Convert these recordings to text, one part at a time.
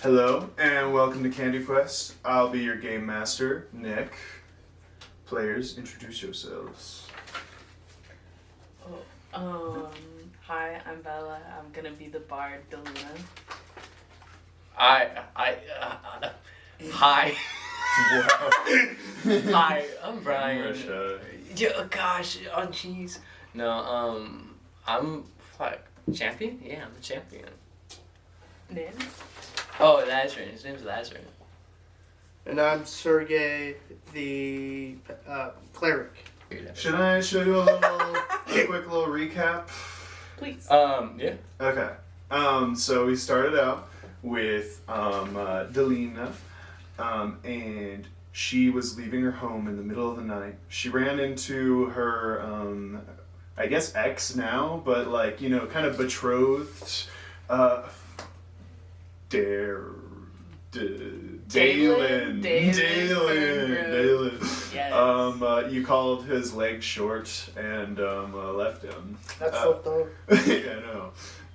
Hello, and welcome to Candy Quest. I'll be your game master, Nick. Players, introduce yourselves. Hi, I'm Bella. I'm gonna be the bard, Delina. Hi. Hi, I'm Brian. Russia. Gosh, oh jeez. No, I'm champion? Yeah, I'm the champion. Nin? Oh, Lazarus. His name's Lazarus. And I'm Sergey, the cleric. Should I do a quick little recap? Please. Yeah. Okay. So we started out with Delina, and she was leaving her home in the middle of the night. She ran into her, I guess ex now, but kind of betrothed, Dalen. Yes. You called his leg short and left him. That's fucked up. Yeah, I know.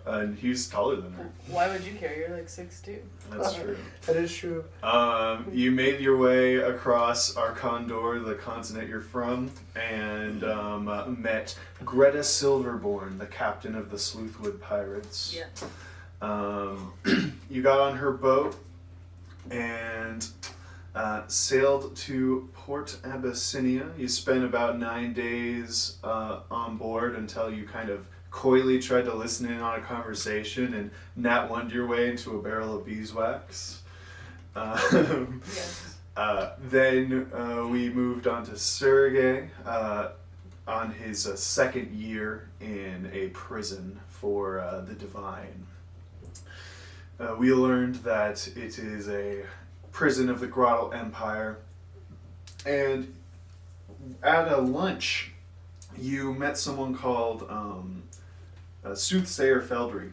And he's taller than her. Why would you care? You're like 6'2". That's true. That is true. You made your way across our Condor, the continent you're from, and met Greta Silverborn, the captain of the Sleuthwood Pirates. Yeah. You got on her boat and sailed to Port Abyssinia. You spent about 9 days on board until you kind of coyly tried to listen in on a conversation and Nat One'd your way into a barrel of beeswax. Yes. Then we moved on to Sergey on his second year in a prison for the Divine. We learned that it is a prison of the Grottle Empire, and at a lunch, you met someone called Soothsayer Feldry,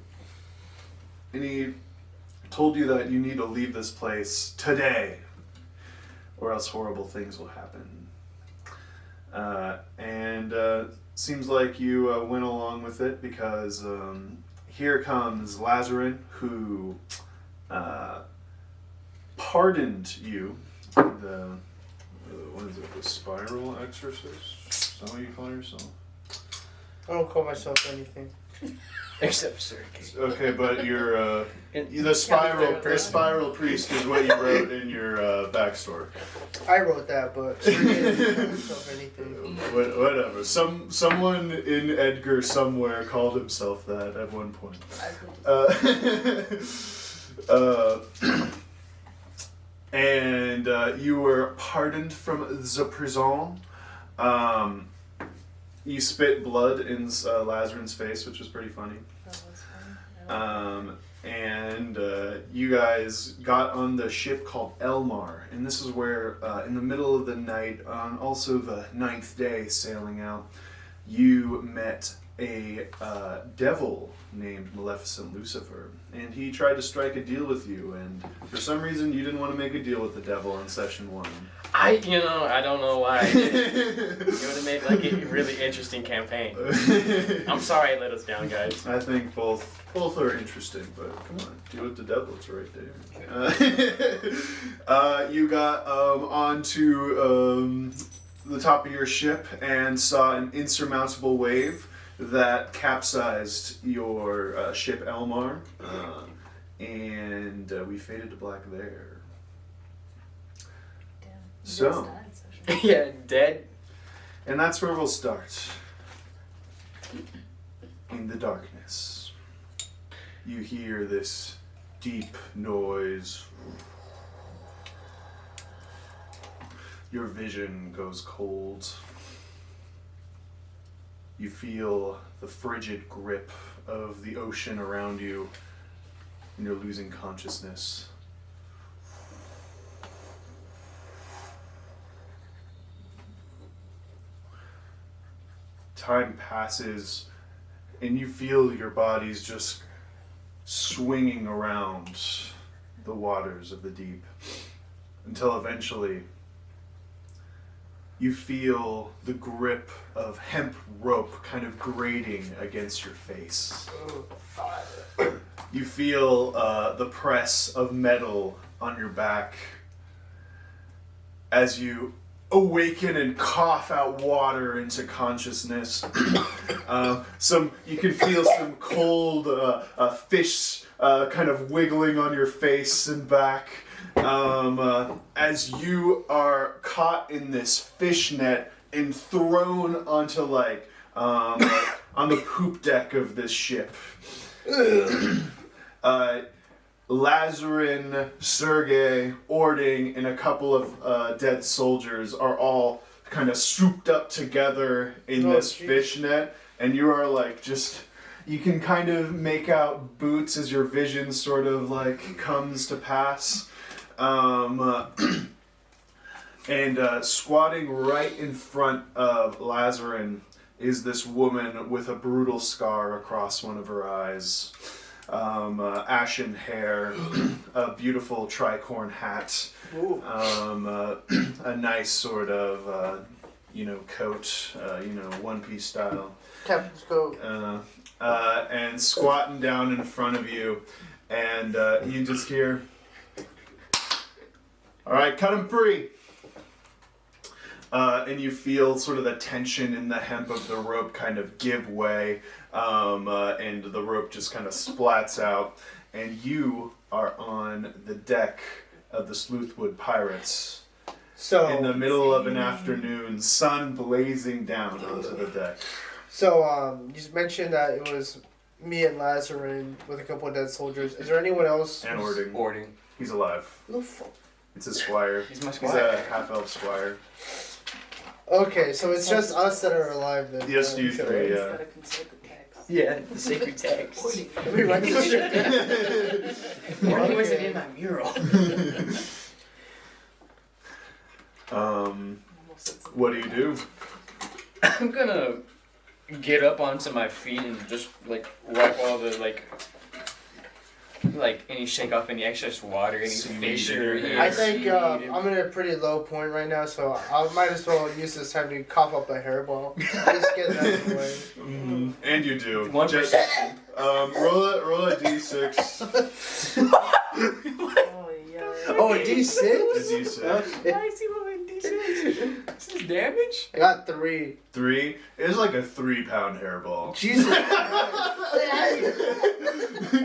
and he told you that you need to leave this place today, or else horrible things will happen. And seems like you went along with it because here comes Lazarin, who pardoned you. What is it? The Spiral Exorcist? Is that what you call yourself? I don't call myself anything. Except Sergey. Okay, but you're the spiral priest is what you wrote in your backstory. I wrote that, but Sergey doesn't call himself anything. Whatever. Someone in Edgar somewhere called himself that at one point. And you were pardoned from the prison. You spit blood in Lazarin's face, which was pretty funny. That was fun. And you guys got on the ship called Elmar, and this is where, in the middle of the night, on also the 9th day sailing out, you met a devil named Maleficent Lucifer, and he tried to strike a deal with you, and for some reason you didn't want to make a deal with the devil on session 1. I don't know why. It would have made like a really interesting campaign. I'm sorry I let us down, guys. I think both are interesting, but come on, deal with the devil, it's right there. You got onto the top of your ship and saw an insurmountable wave that capsized your ship Elmar, and we faded to black there. Damn. You So- guys died in session. Yeah, dead. And that's where we'll start. In the darkness, you hear this deep noise. Your vision goes cold. You feel the frigid grip of the ocean around you, and you're losing consciousness. Time passes, and you feel your body's just swinging around the waters of the deep, until eventually you feel the grip of hemp rope kind of grating against your face. You feel the press of metal on your back as you awaken and cough out water into consciousness. You can feel some cold fish kind of wiggling on your face and back as you are caught in this fish net and thrown onto on the poop deck of this ship. Lazarin, Sergei, Ording, and a couple of dead soldiers are all kind of souped up together in this fish net, and you are you can kind of make out Boots as your vision sort of comes to pass. And squatting right in front of Lazarin is this woman with a brutal scar across one of her eyes. Ashen hair, a beautiful tricorn hat, a nice sort of, coat, one-piece style. Captain's coat. And squatting down in front of you, and you just hear, "All right, cut him free." And you feel sort of the tension in the hemp of the rope kind of give way, and the rope just kind of splats out, and you are on the deck of the Sleuthwood Pirates. So in the middle of an afternoon, sun blazing down onto the deck. So you just mentioned that it was me and Lazarin with a couple of dead soldiers. Is there anyone else? And Ording. Ording. He's alive. No fuck. It's a squire. He's my He's squire. a half-elf squire. Okay, so it's just us that are alive then. Yes, you three, He's yeah. gotta consult the text. Yeah, the sacred text. Let me write this shit down. Ording wasn't in my mural. Almost said something. What do you do? I'm gonna get up onto my feet and just wipe all the any shake off any excess water, any Seaweed fish in or your hair. yeah, I think seaweed. I'm in a pretty low point right now, so I might as well use this time to cough up a hairball. Just get that out of the way. And you do. 1%. Roll a d6. Oh, yeah. Oh, a D6? A d6. Okay. Why is he rolling D6? This is damage? I got 3. 3 is like a 3-pound hairball. Jesus.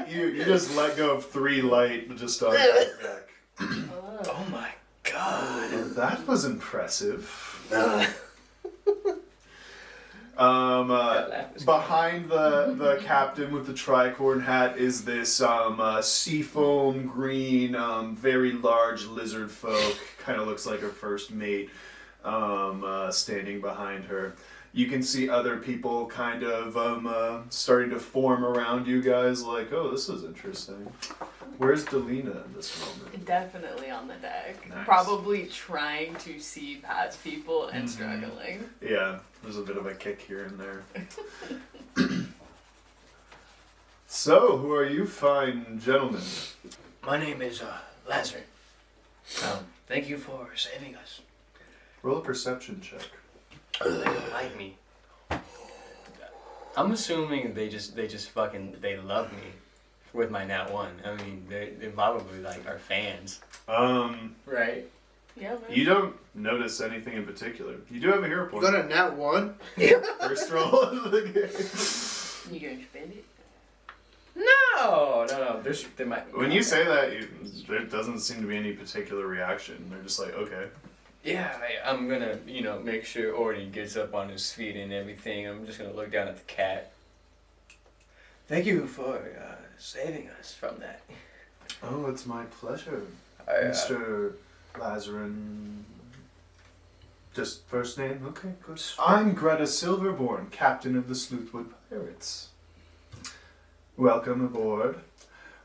You just let go of 3 light just on your back. Oh. Oh my god. That was impressive. That laugh was Behind the captain with the tricorn hat is this seafoam green, very large lizard folk. Kind of looks like her first mate, standing behind her. You can see other people kind of starting to form around you guys, like, oh, this is interesting. Where's Delina at this moment? Definitely on the deck. Nice. Probably trying to see past people and struggling. Yeah, there's a bit of a kick here and there. So, who are you fine gentlemen? My name is Lazarus. Thank you for saving us. Roll a perception check. They don't like me. I'm assuming they love me with my nat 1. I mean, they probably are fans. Right? Yeah, man. You don't notice anything in particular. You do have a hero You point. got a nat 1? First roll of the game. You gonna spend it? No. There might. When you say that, there doesn't seem to be any particular reaction. They're just like, okay. Yeah, I'm gonna, make sure Orty gets up on his feet and everything. I'm just gonna look down at the cat. Thank you for saving us from that. Oh, it's my pleasure, I, Mr. Lazarin. Just first name? Okay, good. I'm Greta Silverborn, captain of the Sleuthwood Pirates. Welcome aboard.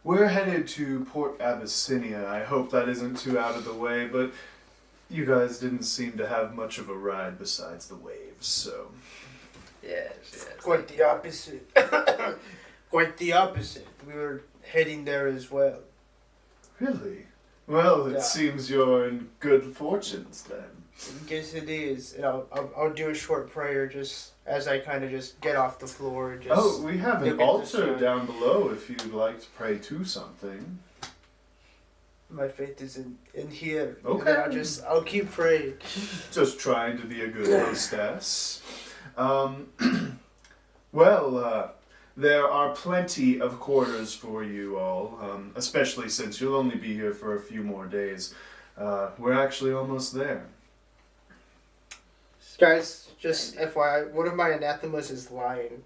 We're headed to Port Abyssinia. I hope that isn't too out of the way, but you guys didn't seem to have much of a ride besides the waves, so... yes. Quite the opposite. Quite the opposite. We were heading there as well. Really? Well, it Yeah. seems you're in good fortunes, then. Yes, it is. And I'll do a short prayer just as I kind of just get off the floor. Just Oh, we have an look at the altar sun. down below if you'd like to pray to something. My faith is in here. Okay. And then I'll keep praying. Just trying to be a good hostess. Well, there are plenty of quarters for you all, especially since you'll only be here for a few more days. We're actually almost there. Guys, just FYI, one of my anathemas is lying.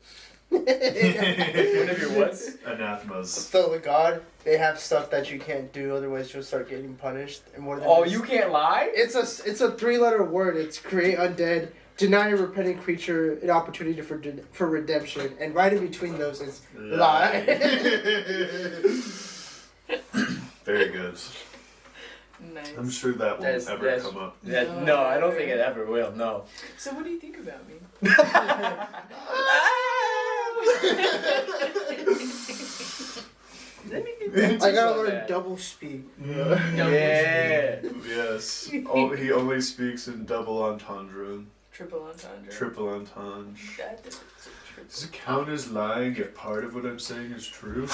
One of your what? Anathemas. So the god, they have stuff that you can't do, otherwise you'll start getting punished. And one of them Oh, is- you can't lie? It's a 3-letter word. It's create undead, deny a repentant creature an opportunity for redemption, and right in between those is lie. Very good. Nice. I'm sure that won't ever come up. No, I don't think it ever will, no. So what do you think about me? I gotta learn double speak. Yeah. Yes. He only speaks in double entendre. Triple entendre. Triple entendre. That is a triple. Does it count as lying if part of what I'm saying is true?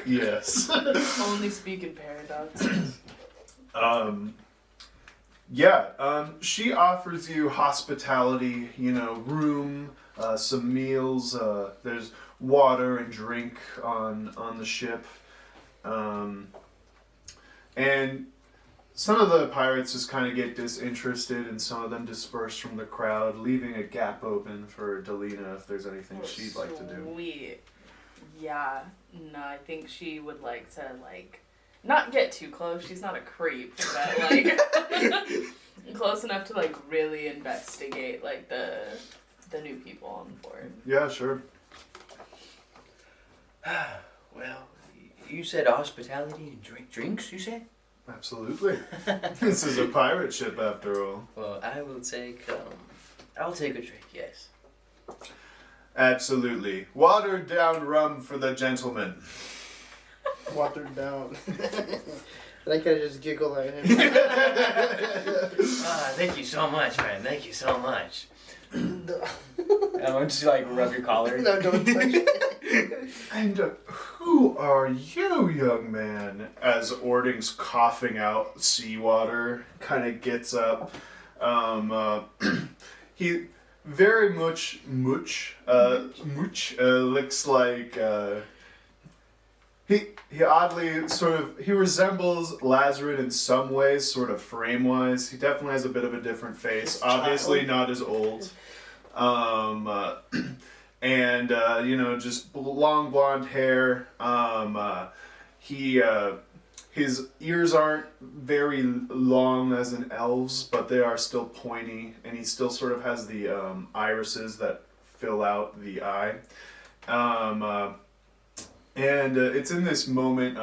Yes. Only speak in paradoxes. She offers you hospitality, room, some meals, there's water and drink on the ship. And some of the pirates just kind of get disinterested and some of them disperse from the crowd, leaving a gap open for Delina if there's anything she'd like to do. Sweet. Yeah. No, I think she would like to, not get too close. She's not a creep, but, close enough to, really investigate, the new people on board. Yeah, sure. Well, you said hospitality and drinks, you said? Absolutely. This is a pirate ship after all. Well, I'll take a drink, yes. Absolutely. Watered down rum for the gentlemen. Watered down. And I kind of just giggle at him. Thank you so much, man. Thank you so much. No. I'm just rub your collar. No, don't touch it. And who are you, young man? As Ording's coughing out seawater kind of gets up. He very much looks like he oddly he resembles Lazarus in some ways, sort of frame wise. He definitely has a bit of a different face. Obviously not as old. And just long blonde hair. His ears aren't very long as in elves, but they are still pointy, and he still sort of has the irises that fill out the eye. And it's in this moment,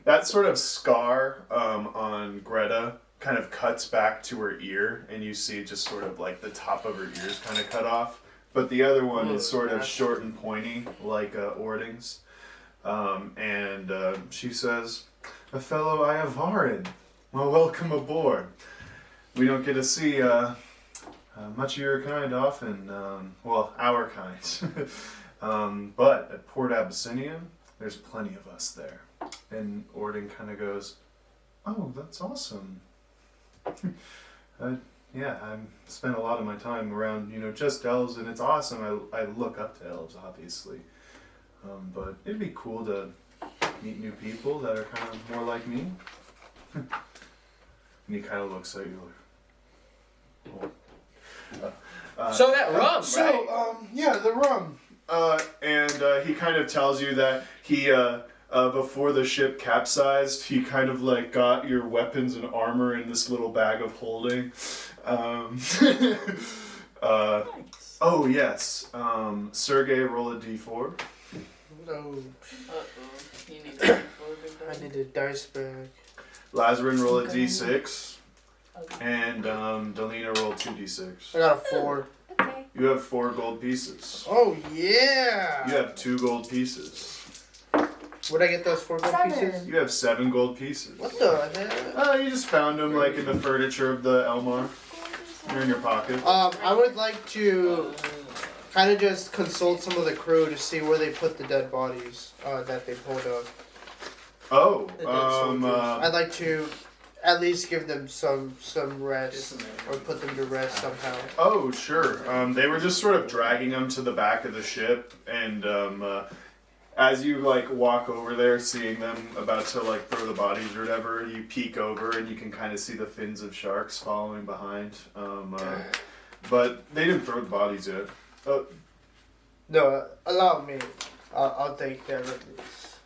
that sort of scar on Greta kind of cuts back to her ear, and you see just sort of the top of her ears kind of cut off. But the other one is sort of short and pointy, like Ording's. And she says, "A fellow Iavarin, well, welcome aboard. We don't get to see much of your kind often, our kind. But at Port Abyssinian, there's plenty of us there." And Ording kind of goes, "Oh, that's awesome. Yeah, I spent a lot of my time around, just elves, and it's awesome. I look up to elves, obviously. But it'd be cool to meet new people that are kind of more like me." And he kind of looks at you like, So that rum, right? So, the rum. And he kind of tells you that he, before the ship capsized, he kind of got your weapons and armor in this little bag of holding. Nice. Oh yes, Sergey, roll a d4. No. Uh-oh. You need to roll a I big need a dice bag. Lazarin, roll a d6. Okay. And Delina, roll 2d6. I got a 4. Okay. You have 4 gold pieces. Oh, yeah! You have 2 gold pieces. Where'd I get those 4 gold 7. pieces? You have 7 gold pieces. What the hell? You just found them like in the furniture of the Elmar. They're in your pocket. I would like to kind of just consult some of the crew to see where they put the dead bodies that they pulled up. Oh, I'd like to at least give them some rest or put them to rest somehow. oh, sure. They were just sort of dragging them to the back of the ship, and as you like walk over there, seeing them about to like throw the bodies or whatever, you peek over and you can kind of see the fins of sharks following behind. But they didn't throw the bodies yet. No, allow me. I'll take care of this.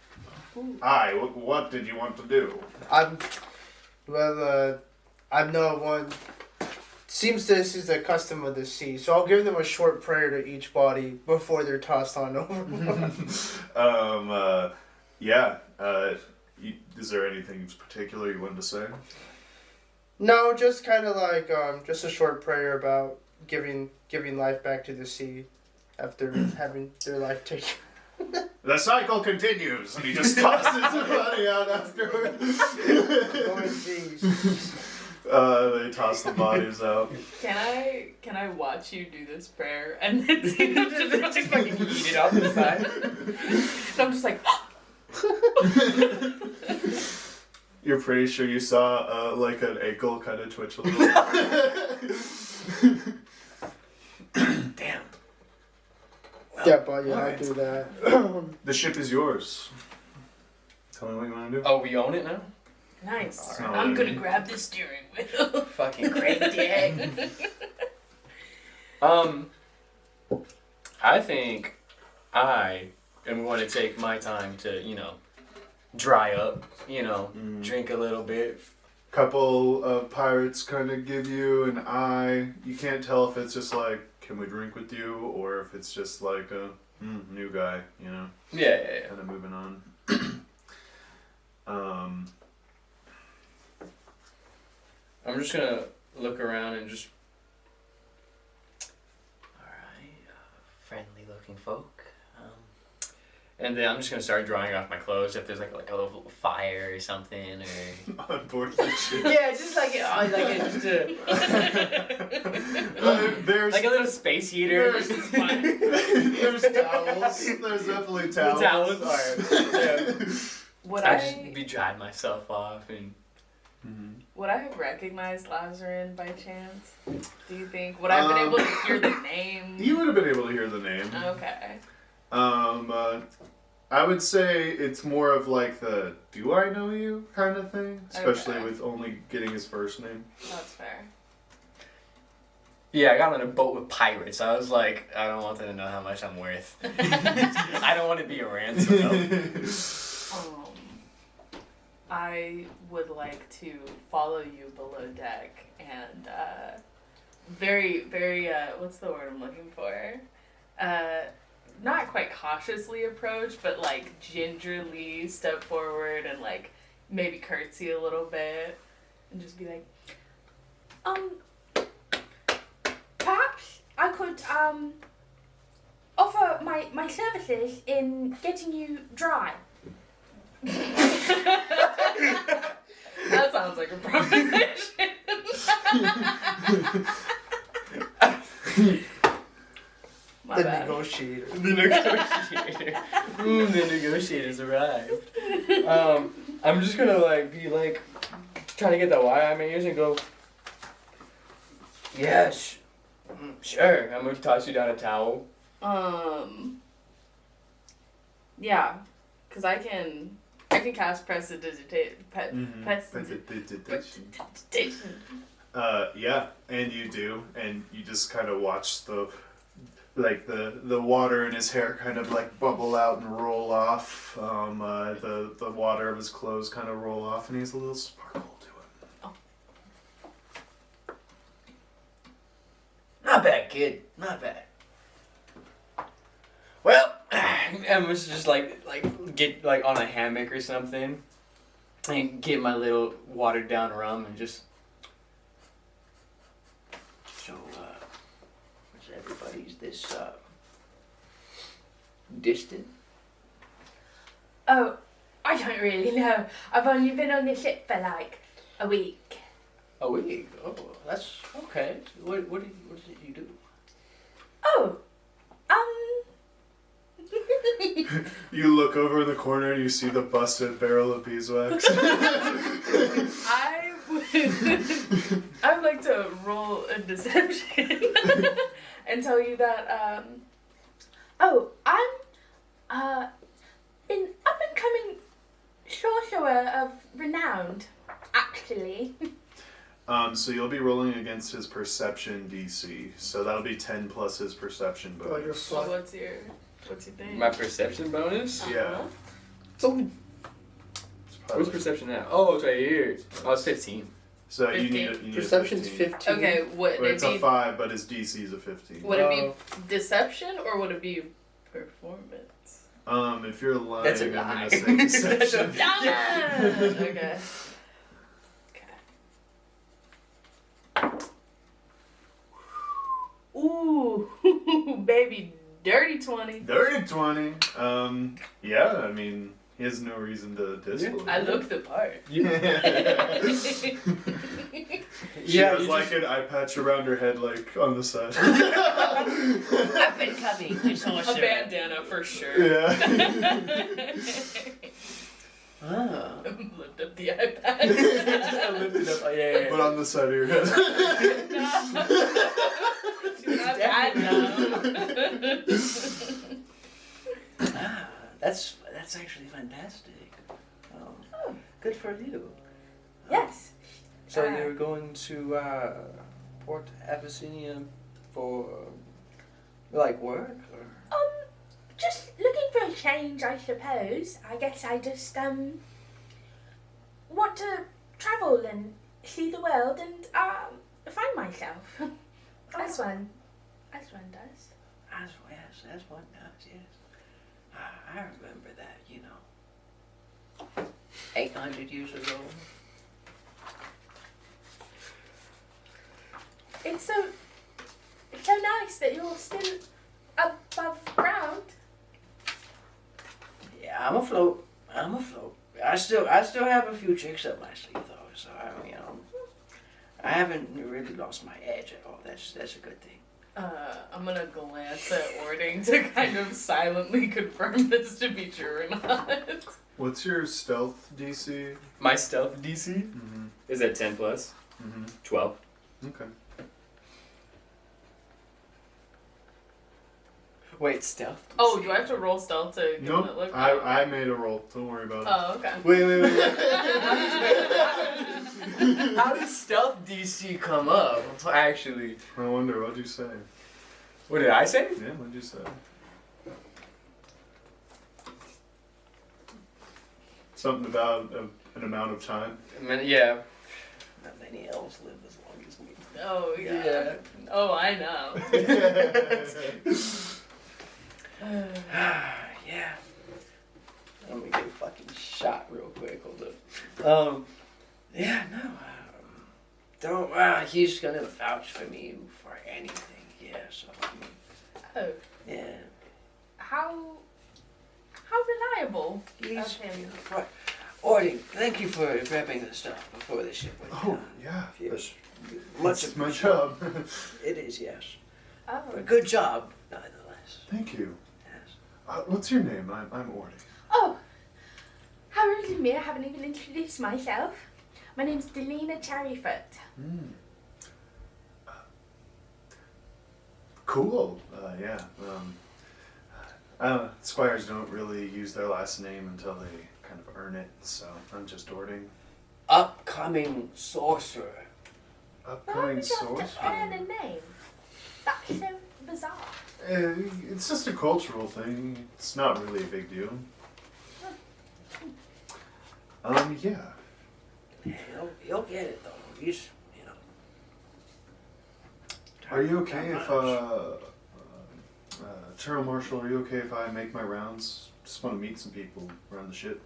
Aye, what did you want to do? I'm no one. Seems this is the custom of the sea, so I'll give them a short prayer to each body before they're tossed on over. Yeah. Is there anything particular you wanted to say? No, just kind of like just a short prayer about giving life back to the sea after having their life taken. The cycle continues, and he just tosses the body out afterwards. Oh, jeez. They toss the bodies out. Can I watch you do this prayer and then see them just fucking eat it off the side. And I'm just like. You're pretty sure you saw like an ankle kind of twitch a little. Damn. Well, Yeah, but yeah, alright. I'll do that. The ship is yours. Tell me what you want to do. Oh, we own it now? Nice. Alright. I'm gonna grab the steering wheel. Fucking crazy. I think I am going to take my time to, dry up, drink a little bit. Couple of pirates kind of give you an eye. You can't tell if it's just like, can we drink with you, or if it's just like a new guy, Yeah. kind of moving on. I'm just going to look around and just... Alright, friendly looking folk. And then I'm just going to start drying off my clothes if there's like a little fire or something. Or... On board the ship. Yeah, just like There's like a little space heater. There's towels. There's definitely towels. Towels are. Yeah. Would I I just be drying myself off and. would I have recognized Lazarin by chance? Do you think? Would I have been able to hear the name? You would have been able to hear the name. Okay. I would say it's more of like the "do I know you" kind of thing, especially Okay. with only getting his first name. That's fair. Yeah, I got on a boat with pirates. I was like, I don't want them to know how much I'm worth. I don't want to be a ransom. I would like to follow you below deck and very, very, what's the word I'm looking for? Not quite cautiously approach, but like gingerly step forward and like maybe curtsy a little bit and just be like, Perhaps I could offer my services in getting you dry. that sounds like a proposition. My The bad. negotiator. The negotiator. The negotiators arrived. I'm just gonna be trying to get the wire out of my ears and go. Yes, sure. I'm gonna toss you down a towel. Yeah, cause I can cast prestidigitation. Yeah, and you do, and you just kind of watch the water in his hair kind of like bubble out and roll off. The water of his clothes kind of roll off, and he has a little sparkle to it. Not bad, kid. Not bad. Well, I'm just get on a hammock or something, and get my little watered down rum and just. So, was everybody's this distant? Oh, I don't really know. I've only been on the ship for like a week. A week? Oh, that's okay. What did you do? Oh, You look over in the corner and you see the busted barrel of beeswax. I would like to roll a deception and tell you that oh, I'm an up and coming sorcerer of renowned, actually. So you'll be rolling against his perception DC. So that'll be 10 plus his perception Oh, you're bonus. so fucked. what's your thing? My perception bonus? Yeah. It's only It's What's probably- perception now? Oh, it's right here. Oh, it's 15. So you 15. need a perception's 15. 15. Okay, would But it it's a be 5, but his DC is a 15. would it be Oh. deception or would it be performance? If you're lying, That's a I'm lie. gonna say deception. Okay. Ooh, baby, dirty 20. Dirty 20. Yeah, I mean, he has no reason to disbelieve. I look the part. She Yeah, has you like an eye patch around her head, like on the side. Up and coming, the A sorcerer. bandana for sure. Yeah. Ah. Lift up the iPad. I lifted up. Oh, yeah. But on the side of your head. She's not bad now. Ah, that's actually fantastic. Oh, good for you. Yes. So you're going to Port Abyssinia for like work? Or? Just looking for a change, I suppose. I guess I just want to travel and see the world and find myself. As one does. As one does, yes. I remember that, 800 years ago. It's so nice that you're still above ground. Yeah, I'm afloat. I still have a few tricks up my sleeve though, so I haven't really lost my edge at all. That's a good thing. I'm gonna glance at Ording to kind of silently confirm this to be true or not. What's your stealth DC? My stealth DC Mm-hmm. is at 10 plus. Mm-hmm. 12. Okay. Wait, stealth? Oh, do I have to roll stealth to give Nope. it a look? I made a roll. Don't worry about it. Oh, okay. Wait. How does stealth DC come up? Actually, I wonder, what'd you say? what did I say? Yeah, what'd you say? Something about an amount of time. I mean, yeah. Not many elves live as long as me. Oh, yeah. Yeah. Oh, I know. Yeah. I'm gonna get a fucking shot real quick. Hold up. Yeah, no. Don't. He's gonna vouch for me for anything. Yeah. So. Oh, Yeah. how reliable He's. of him. What? Ording. Thank you for prepping the stuff before the ship went Oh, down. yeah. Yes. Much It's my appreciated. job. It is, yes. Oh. But good job, nonetheless. Thank you. Yes. What's your name? I'm Ordy. Oh, how rude of me! I haven't even introduced myself. My name's Delina Cherryfoot. Cool. Yeah. Squires don't really use their last name until they kind of earn it, so I'm just Ording. Upcoming sorcerer. Why Upcoming would you have to sorcerer. earn a name? That's so bizarre. It's just a cultural thing. It's not really a big deal. Yeah. He'll get it though. He's, Are you okay if, Not Colonel Marshall, are you okay if I make my rounds? Just want to meet some people around the ship.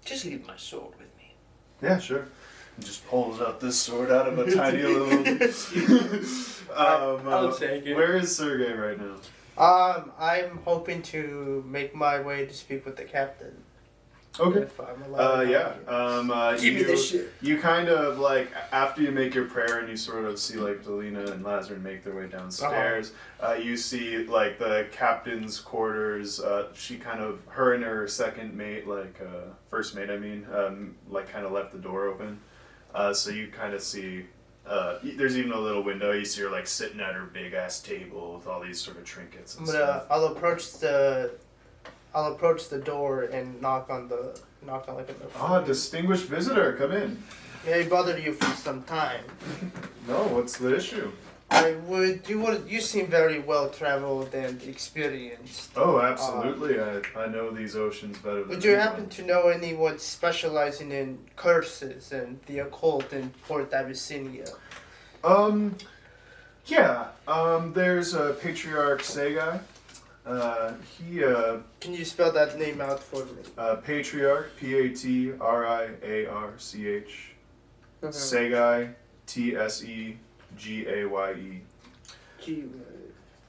Just leave my sword with me. Yeah, sure. And just pulls out this sword out of a tiny little. I'll take it. Where is Sergey right now? I'm hoping to make my way to speak with the captain. Okay. If I'm allowed. Give me this shit. You kind of like after you make your prayer and you sort of see like Delina and Lazarus make their way downstairs. You see like the captain's quarters. She kind of her and her second mate, like first mate, I mean, like kind of left the door open. So you kind of see. There's even a little window. You see her like sitting at her big ass table with all these sort of trinkets and stuff. I'll approach the door and knock on like in the front. Distinguished visitor, come in. May I bother you for some time? No, what's the issue? You seem very well traveled and experienced. Oh, absolutely. I know these oceans better than Would you anyone. happen to know anyone specializing in curses and the occult in Port Abyssinia? Yeah. There's Patriarch Segai. Can you spell that name out for me? Patriarch, Patriarch, Segai, Tsegay. Gee,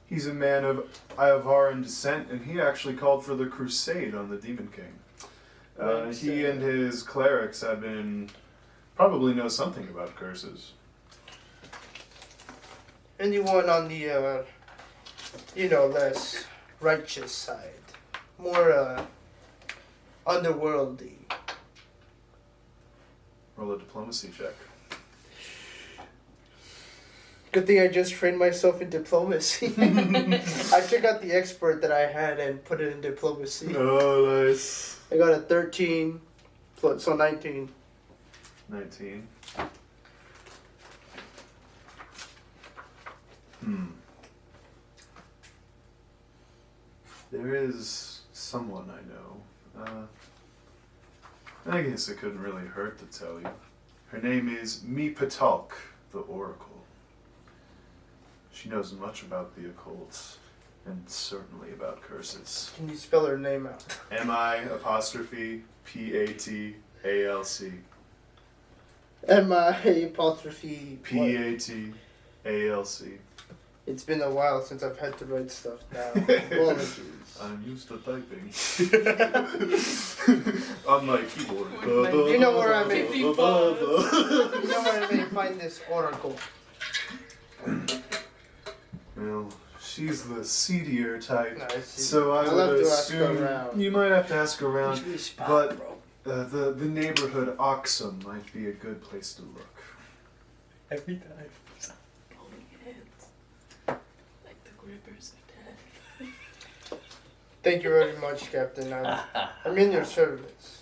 He's a man of Iavaran descent, and he actually called for the crusade on the Demon King. He and his clerics have been probably know something about curses. anyone on the, less righteous side, more underworldly. Roll a diplomacy check. Good thing I just trained myself in diplomacy. I took out the expert that I had and put it in diplomacy. Oh, nice. I got a 13, so 19. 19. There is someone I know. I guess it couldn't really hurt to tell you. Her name is Patalk, the Oracle. She knows much about the occult, and certainly about curses. Can you spell her name out? M-I-Patalc. M-I-apostrophe. Patalc. It's been a while since I've had to write stuff down. Apologies. I'm used to typing. On my keyboard. You know where I may You know You know where I may find this oracle? Well, she's the seedier type, No, I see. so I I'll would have to ask assume around. you might have to ask around. Usually spot, but- bro. The neighborhood Oxum might be a good place to look. Every time. Holding hands. Like the grippers of death. Thank you very much, Captain. I'm in your service.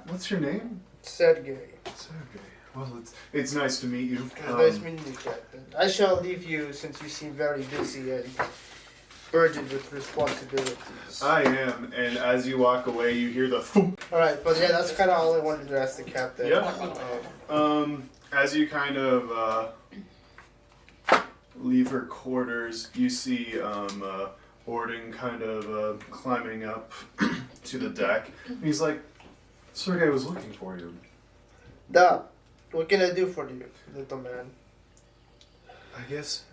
What's your name? Sergey. Sergey. Well, it's nice to meet you. Nice meeting you, Captain. I shall leave you since you seem very busy and burdened with responsibilities. I am, and as you walk away, you hear the thump. Alright, but yeah, that's kind of all I wanted to ask the Captain. Yeah. As you kind of leave her quarters, you see Orden kind of climbing up to the deck. And he's like, Sergey was looking for you. Duh. What can I do for you, little man? I guess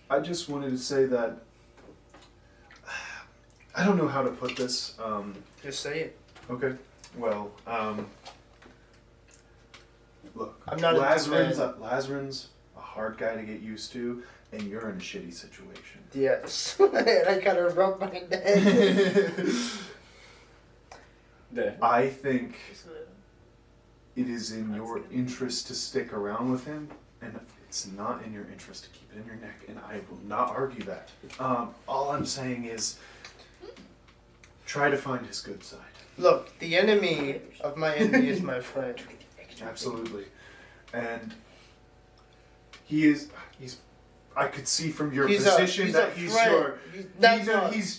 I just wanted to say that I don't know how to put this. Just say it. Okay. Well, look, I'm not a Lazarus a hard guy to get used to, and you're in a shitty situation. Yes. I kind of rubbed my head. I think it is in your interest to stick around with him, and it's not in your interest to keep it in your neck, and I will not argue that. All I'm saying is try to find his good side. Look, the enemy of my enemy is my friend. Absolutely. And he's I could see from your position that he's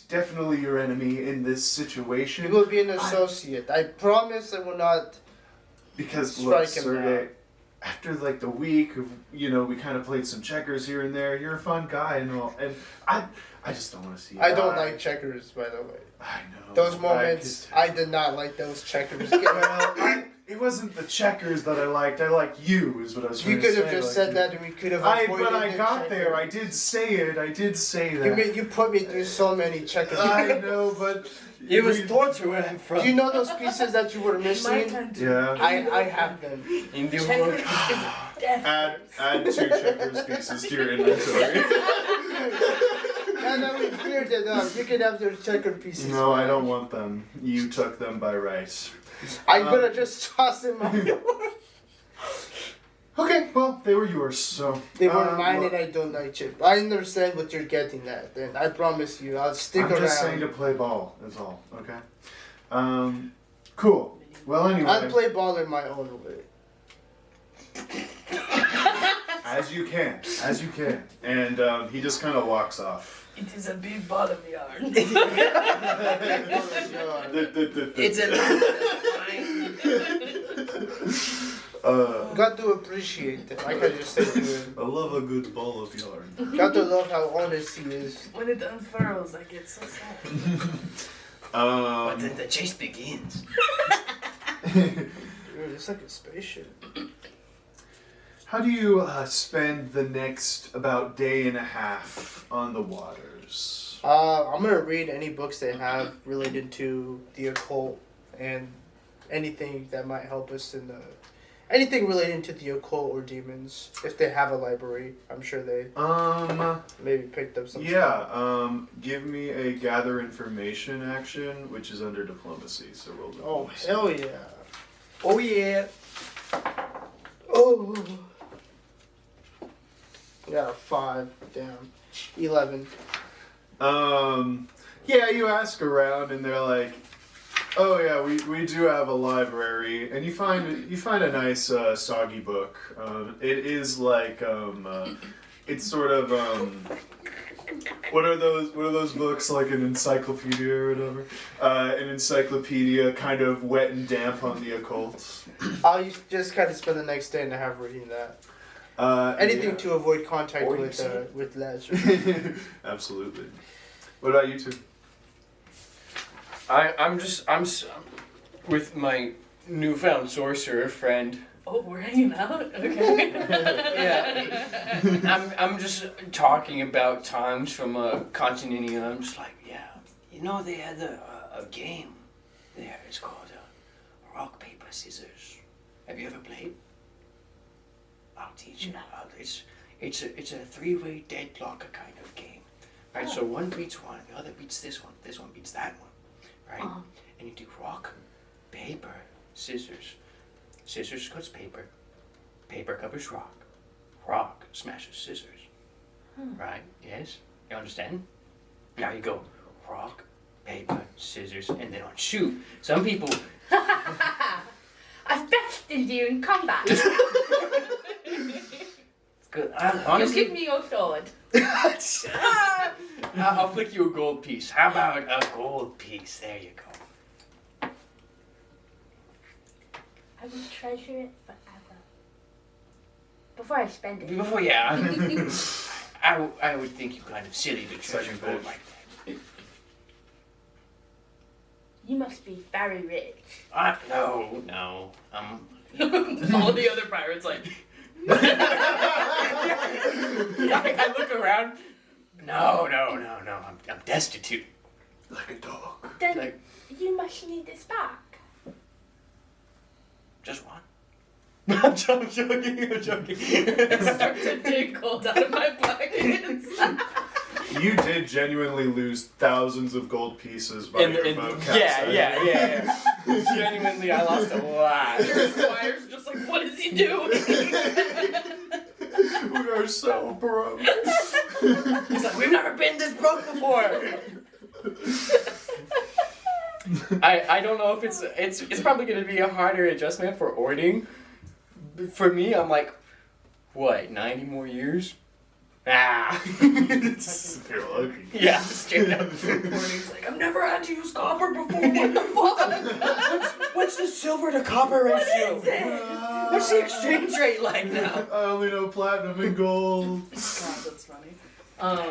definitely your enemy in this situation. He will be an associate. I promise I will not Because look, strike him Sergey, down. after like the week of we kind of played some checkers here and there. You're a fun guy and all, and I just don't want to see you I don't die. like checkers, by the way. I know Those moments, I did not like those checkers. Well, It wasn't the checkers that I liked. I like you, is what I was trying You to say. could have just said that, and we could have avoided But I the got checker. there. I did say it. I did say that. You put me through so many checkers. I know, but It was torture where I'm from. Do you know those pieces that you were My missing? time to Yeah. I have them. In the checkers world. is death. Add 2 checkers pieces to your inventory. And then we cleared it up. You can have your checker pieces. No, I back. don't want them. You took them by right. I'm gonna just toss them out. Okay, well, they were yours, so. They were mine, well, and I don't like it. I understand what you're getting at, and I promise you, I'll stick I'm around. just saying to play ball, is all, okay? Cool. Well, anyway. I'll play ball in my own way. As you can. And he just kind of walks off. It is a big ball of yarn. It's a Got to appreciate it. Like I just said to him. I love a good ball of yarn. Got to love how honest he is. When it unfurls, I get so sad. But then the chase begins. Dude, it's like a spaceship. How do you spend the next about day and a half on the waters? I'm gonna read any books they have related to the occult and anything that might help us in the anything relating to the occult or demons. If they have a library, I'm sure they maybe picked up some. Give me a gather information action, which is under diplomacy. So roll Oh diplomacy. hell yeah! Oh yeah! Oh. Got a 5. Damn. 11. Yeah, you ask around, and they're like, "Oh yeah, we do have a library," and you find a nice soggy book. It is like it's sort of what are those books, like an encyclopedia or whatever? An encyclopedia, kind of wet and damp on the occult. I'll just kind of spend the next day and a half reading that. Anything to avoid contact Or you with Lazarus. to. Absolutely. What about you two? I'm with my newfound sorcerer friend. Oh, we're hanging out? Okay. Yeah. I'm just talking about times from Continentia. I'm just like, Yeah, you know they had a game there. It's called rock paper scissors. Have you ever played? I'll teach you. No. It's a 3-way deadlock kind of game, right? So one beats one, the other beats this one beats that one, right? Uh-huh. And you do rock, paper, scissors. Scissors cuts paper, paper covers rock, rock smashes scissors, right? Yes, you understand? Now you go rock, paper, scissors, and then on shoot. Some people I've bested you in combat. it's good. You Honestly, give me your sword. I'll flick you a gold piece. How about a gold piece? There you go. I will treasure it forever. Before I spend it. Before, I would think you kind of silly to treasure Second gold fish. like that. You must be very rich. No. All the other pirates like, I look around. No. I'm destitute. Like a dog. Then Like- you must need this back. Just one. I'm joking. start to dig gold out of my pockets. You did genuinely lose thousands of gold pieces by your boat capsizing. Yeah. Genuinely, I lost a lot. Your squire's just like, what does he do? We are so broke. He's like, we've never been this broke before. I don't know if it's probably going to be a harder adjustment for Ording. For me, I'm like, what, 90 more years? Ah. If you're lucky. Yeah, straight up. Morning's like, I've never had to use copper before. What the fuck? What's the silver to copper ratio? What's the exchange rate like now? I only know platinum and gold. God, that's funny.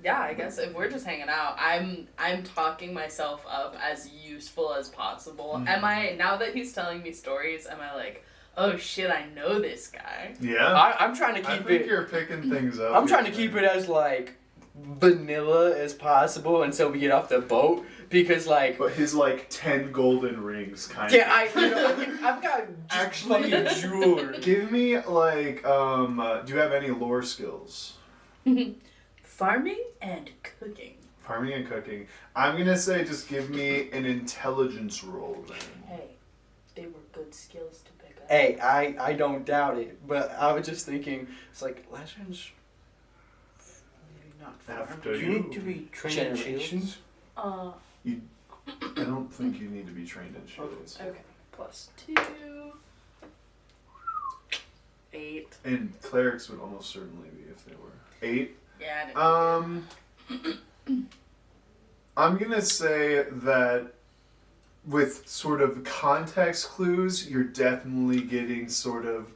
Yeah, I guess if we're just hanging out, I'm talking myself up as useful as possible. Mhm. Am I, now that he's telling me stories, am I like, oh shit, I know this guy? Yeah. I'm trying to I keep think it. you're picking things up. I'm trying to keep it as like vanilla as possible until we get off the boat because like. But his like 10 golden rings kind Yeah, of. I've got Actually- fucking jewelry. Give me like do you have any lore skills? Farming and cooking. Farming and cooking. I'm gonna say just give me an intelligence roll then. Hey, they were good skills to pick up. Hey, I don't doubt it, but I was just thinking, it's like legends. Maybe not After Do you need to be trained in shields? generations. Uh, I don't think you need to be trained in shields. okay. +2. 8. And clerics would almost certainly be if they were. 8. Yeah, I didn't. I'm gonna say that with sort of context clues, you're definitely getting sort of,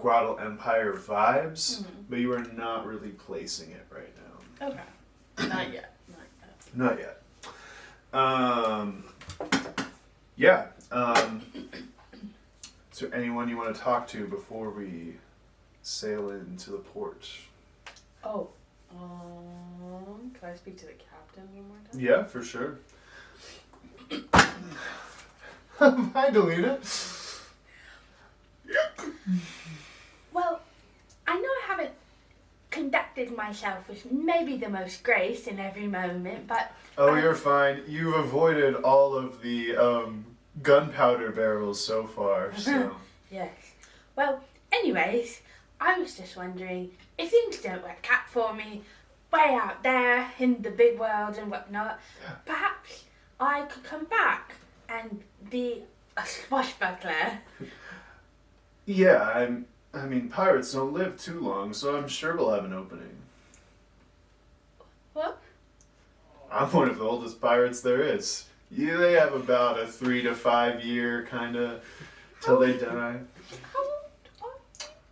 Grottle Empire vibes, but you are not really placing it right now. Okay. Not yet. Not yet. Yeah. Is there anyone you want to talk to before we sail into the port? Oh. Can I speak to the captain one more time? Yeah, for sure. Hi, Delina. Well, I know I haven't conducted myself with maybe the most grace in every moment, but Oh, you're fine. You've avoided all of the gunpowder barrels so far, so. yes. Well, anyways, I was just wondering if things don't work out for me way out there in the big world and whatnot, perhaps I could come back and be a swashbuckler. Yeah, I mean, pirates don't live too long, so I'm sure we'll have an opening. What? I'm one of the oldest pirates there is. Yeah, they have about a 3 to 5 year kind of till they die. How old?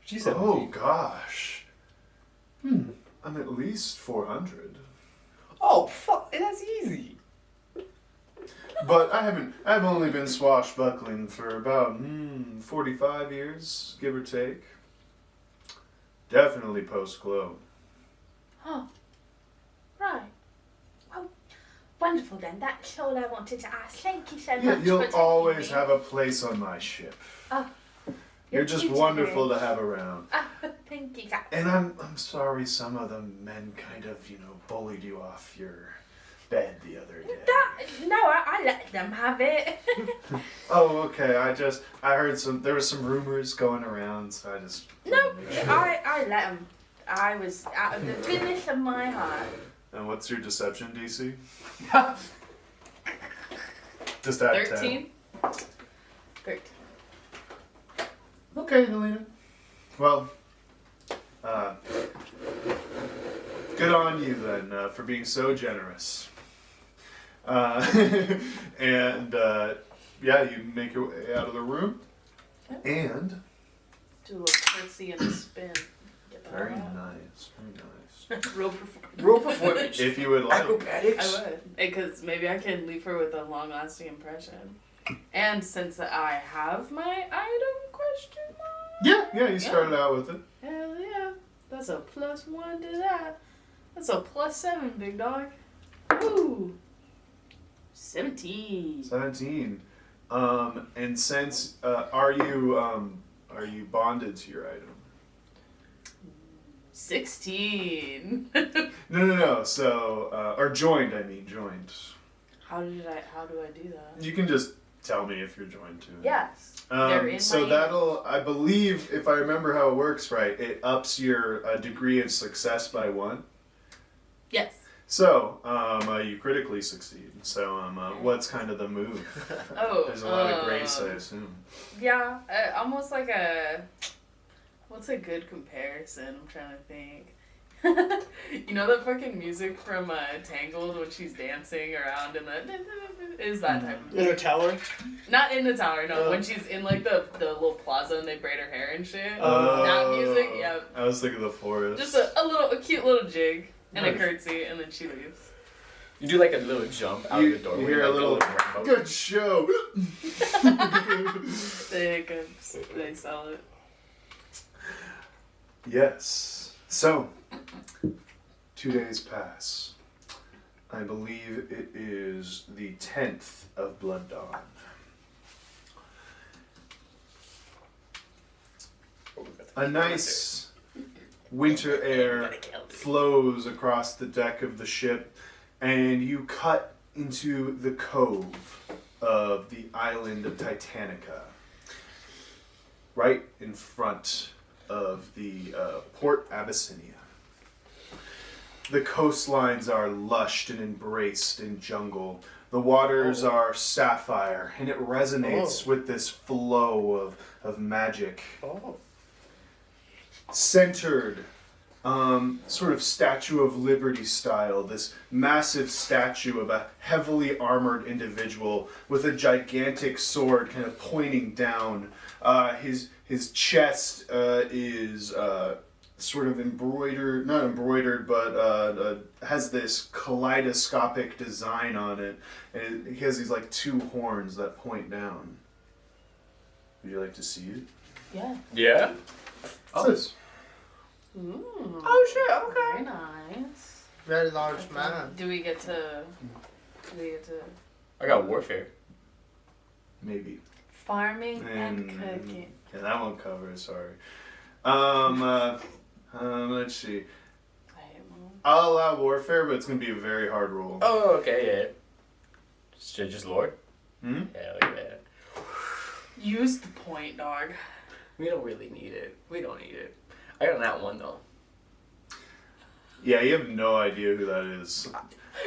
She said, Oh gosh. I'm at least 400. "Oh fuck, that's easy." But I've only been swashbuckling for about 45 years, give or take. Definitely post-glow. Huh. Right. Well, wonderful then. That's all I wanted to ask. Thank you so Yeah, much. you'll for taking always me. have a place on my ship. Oh, You're just cute wonderful to ears. have around. Thank you, Captain. And I'm sorry some of the men kind of, bullied you off your bed the other day. I let them have it. Oh, okay. I heard there was some rumors going around, so I just... No, I let them. I was out of the goodness of my heart. And what's your deception DC? Just add 10. 13? 13. Okay, Helena. Well, good on you then for being so generous. And yeah, you make your way out of the room, and Do a little curtsy and a spin. Get the very hell out. nice, very nice. Real performance. Roll performance. If you would like, Acrobatics. I would. Because maybe I can leave her with a long lasting impression. And since I have my item question mark. yeah, you started out with it. Hell yeah. That's a +1 to that. That's a +7, big dog. Woo! 17. 17. And since are you bonded to your item? 16. No. So or joined. I mean joined. How do I do that? You can just tell me if you're joined to it. Yes. They're in So my that'll, I believe, if I remember how it works right, it ups your degree of success by 1. Yes. So you critically succeed. So what's kind of the move? Oh. There's a lot of grace, I assume. Yeah, almost like a. What's a good comparison? I'm trying to think. You know that fucking music from Tangled when she's dancing around in the. Is that type of In music? a tower? Not in the tower, no. Oh. When she's in like the little plaza and they braid her hair and shit. Oh. That music, yeah. I was thinking the forest. Just a cute little jig. and a curtsy, and then she leaves. You do like a little jump out You- of the doorway. you hear a like little, Rambo. Good show. The hiccups, they sell it. Yes. So, 2 days pass. I believe it is the 10th of Blood Dawn. A nice winter air flows across the deck of the ship, and you cut into the cove of the island of Titanica, right in front of the Port Abyssinia. The coastlines are lushed and embraced in jungle. The waters are sapphire, and it resonates with this flow of magic. Oh. Centered, sort of Statue of Liberty style, this massive statue of a heavily armored individual with a gigantic sword kind of pointing down. His chest is sort of embroidered, not embroidered, but has this kaleidoscopic design on it. And he has these like two horns that point down. Would you like to see it? Yeah. Yeah? What's this? Ooh. Oh shit, okay. Very nice. Very large man. Do we get to? I got warfare. Maybe. Farming and cooking. Yeah, that won't cover it, sorry. Let's see. I hate mom. I'll allow warfare, but it's going to be a very hard roll. Oh, okay, yeah. Just Lord? Hmm? Hell yeah. Use the point, dog. We don't really need it. We don't need it. I got that one though. Yeah, you have no idea who that is.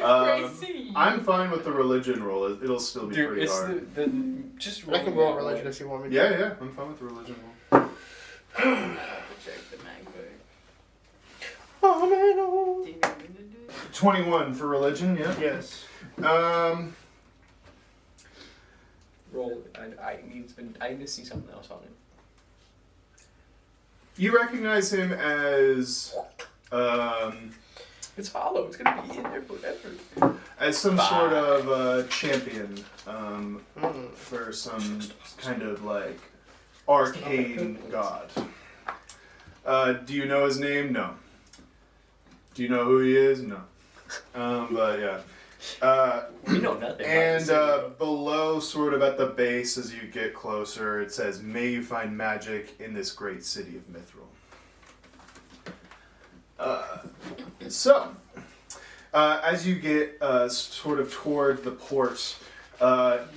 Crazy. I'm fine with the religion roll. It'll still be Dude, pretty it's hard. the just I can roll religion if you want me to. Yeah, I'm fine with the religion roll. Check the mag book. Oh, man, Do oh. you need me to do it? 21 for religion, yeah? Yes. roll. I need to see something else on it. You recognize him as It's hollow. It's gonna be in there forever. some sort of champion Mm. for some kind of like arcane god. Do you know his name? No. Do you know who he is? No. But yeah. We know nothing. And about this below, sort of at the base, as you get closer, it says, "May you find magic in this great city of Mithril." As you get sort of toward the port,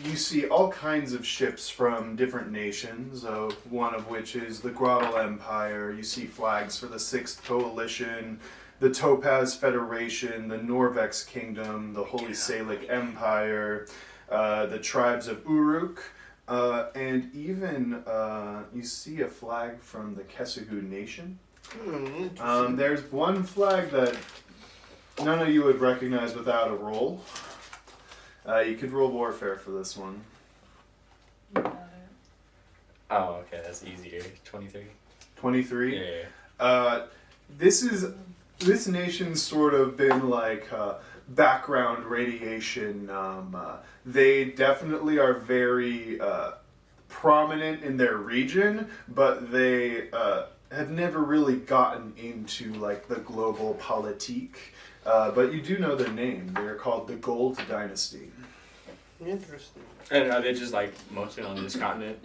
you see all kinds of ships from different nations, one of which is the Grottle Empire. You see flags for the Sixth Coalition, the Topaz Federation, the Norvex Kingdom, the Holy Salic Empire, the tribes of Uruk, and even you see a flag from the Kesugu Nation. There's one flag that none of you would recognize without a roll. You could roll warfare for this one. Oh, okay, that's easier. 23. 23. Yeah. This nation's sort of been like background radiation. They definitely are very prominent in their region, but they have never really gotten into like the global politique. But you do know their name. They're called the Gold Dynasty. Interesting. And are they just like mostly on this continent?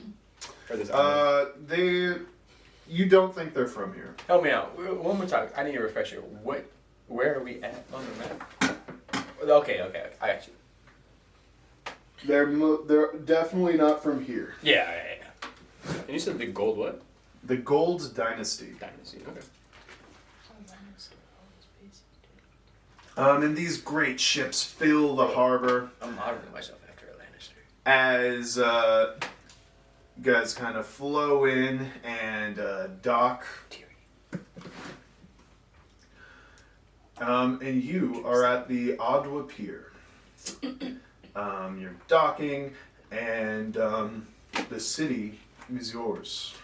Or this island? You don't think they're from here. Help me out. One more time. I need a refresher. Where are we at on the map? Okay. I got you. They're definitely not from here. Yeah. And you said the gold what? The Gold Dynasty. Dynasty. Okay. And these great ships fill the harbor I'm modeling myself after a Lannister. as you guys kind of flow in and dock. And you are at the Adwa Pier. You're docking, and the city is yours.